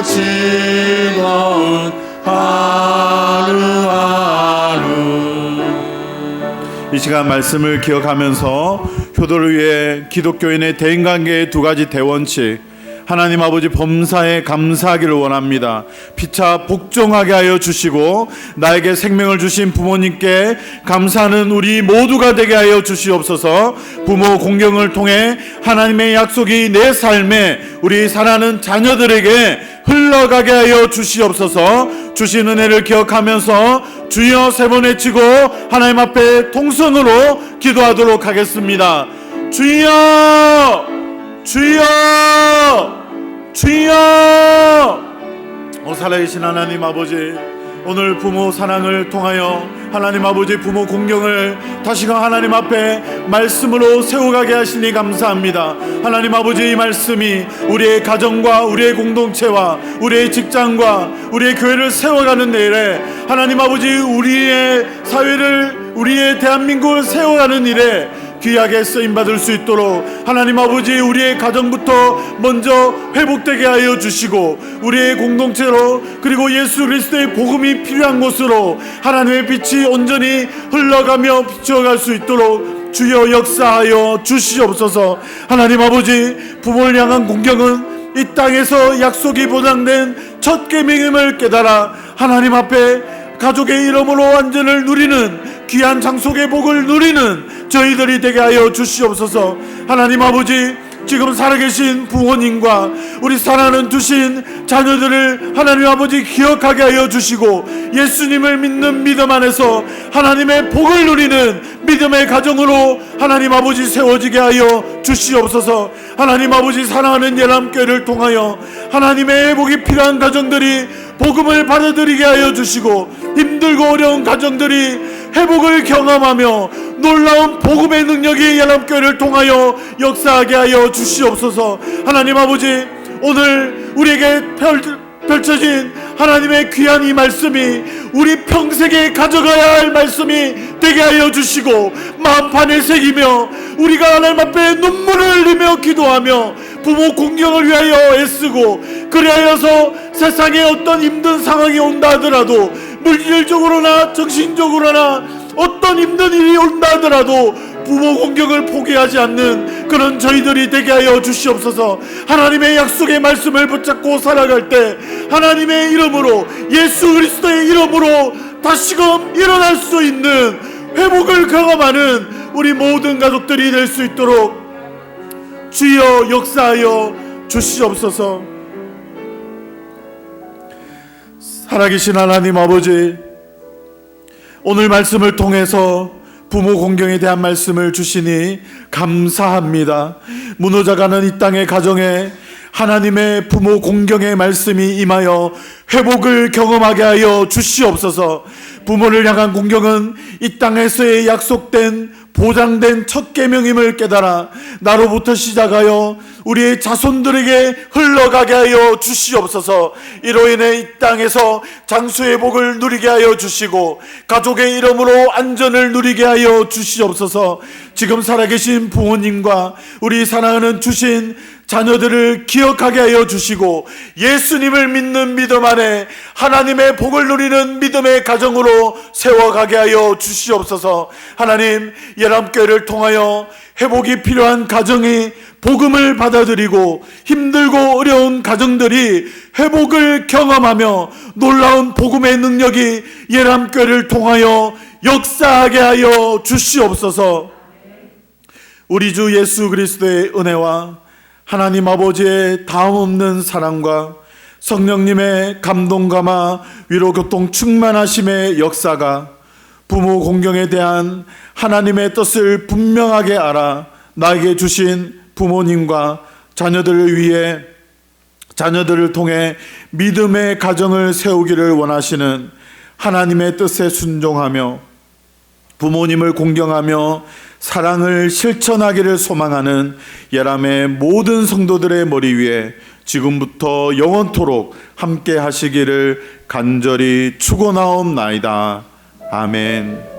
Speaker 1: 즐거운 하루하루. 이 시간 말씀을 기억하면서 효도를 위해 기독교인의 대인관계의 두 가지 대원칙, 하나님 아버지 범사에 감사하기를 원합니다. 피차 복종하게 하여 주시고 나에게 생명을 주신 부모님께 감사하는 우리 모두가 되게 하여 주시옵소서. 부모 공경을 통해 하나님의 약속이 내 삶에 우리 사랑하는 자녀들에게 흘러가게 하여 주시옵소서. 주신 은혜를 기억하면서 주여 세 번 외치고 하나님 앞에 통성으로 기도하도록 하겠습니다. 주여, 주여, 주여. 살아계신 하나님 아버지, 오늘 부모 사랑을 통하여 하나님 아버지 부모 공경을 다시금 하나님 앞에 말씀으로 세워가게 하시니 감사합니다. 하나님 아버지, 이 말씀이 우리의 가정과 우리의 공동체와 우리의 직장과 우리의 교회를 세워가는 일에, 하나님 아버지 우리의 사회를, 우리의 대한민국을 세워가는 일에 귀하게 쓰임받을 수 있도록 하나님 아버지 우리의 가정부터 먼저 회복되게 하여 주시고, 우리의 공동체로 그리고 예수 그리스도의 복음이 필요한 곳으로 하나님의 빛이 온전히 흘러가며 비추어갈 수 있도록 주여 역사하여 주시옵소서. 하나님 아버지, 부모를 향한 공경은 이 땅에서 약속이 보장된 첫 계명임을 깨달아 하나님 앞에 가족의 이름으로 완전을 누리는 귀한 장속의 복을 누리는 저희들이 되게 하여 주시옵소서. 하나님 아버지, 지금 살아계신 부모님과 우리 사랑하는 두신 자녀들을 하나님 아버지 기억하게 하여 주시고, 예수님을 믿는 믿음 안에서 하나님의 복을 누리는 믿음의 가정으로 하나님 아버지 세워지게 하여 주시옵소서. 하나님 아버지, 사랑하는 예람교회를 통하여 하나님의 회복이 필요한 가정들이 복음을 받아들이게 하여 주시고, 힘들고 어려운 가정들이 회복을 경험하며 놀라운 복음의 능력이 예람교회를 통하여 역사하게 하여 주시옵소서. 하나님 아버지, 오늘 우리에게 펼쳐진 하나님의 귀한 이 말씀이 우리 평생에 가져가야 할 말씀이 되게 하여 주시고, 마음판에 새기며 우리가 하나님 앞에 눈물을 흘리며 기도하며 부모 공경을 위하여 애쓰고, 그리하여서 세상에 어떤 힘든 상황이 온다 하더라도, 물질적으로나 정신적으로나 어떤 힘든 일이 온다 하더라도 부모 공경을 포기하지 않는 그런 저희들이 되게 하여 주시옵소서. 하나님의 약속의 말씀을 붙잡고 살아갈 때 하나님의 이름으로, 예수 그리스도의 이름으로 다시금 일어날 수 있는 회복을 경험하는 우리 모든 가족들이 될 수 있도록 주여 역사하여 주시옵소서. 살아계신 하나님 아버지, 오늘 말씀을 통해서 부모 공경에 대한 말씀을 주시니 감사합니다. 무너져가는 이 땅의 가정에 하나님의 부모 공경의 말씀이 임하여 회복을 경험하게 하여 주시옵소서. 부모를 향한 공경은 이 땅에서의 약속된 보장된 첫 계명임을 깨달아 나로부터 시작하여 우리의 자손들에게 흘러가게 하여 주시옵소서. 이로 인해 이 땅에서 장수의 복을 누리게 하여 주시고, 가족의 이름으로 안전을 누리게 하여 주시옵소서. 지금 살아계신 부모님과 우리 사랑하는 주신 자녀들을 기억하게 하여 주시고, 예수님을 믿는 믿음 안에 하나님의 복을 누리는 믿음의 가정으로 세워가게 하여 주시옵소서. 하나님, 예람교회를 통하여 회복이 필요한 가정이 복음을 받아들이고, 힘들고 어려운 가정들이 회복을 경험하며 놀라운 복음의 능력이 예람교회를 통하여 역사하게 하여 주시옵소서. 우리 주 예수 그리스도의 은혜와 하나님 아버지의 다음없는 사랑과 성령님의 감동감화 위로 교통 충만하심의 역사가 부모 공경에 대한 하나님의 뜻을 분명하게 알아 나에게 주신 부모님과 자녀들을 위해, 자녀들을 통해 믿음의 가정을 세우기를 원하시는 하나님의 뜻에 순종하며 부모님을 공경하며 사랑을 실천하기를 소망하는 예람의 모든 성도들의 머리 위에 지금부터 영원토록 함께 하시기를 간절히 축원하옵나이다. 아멘.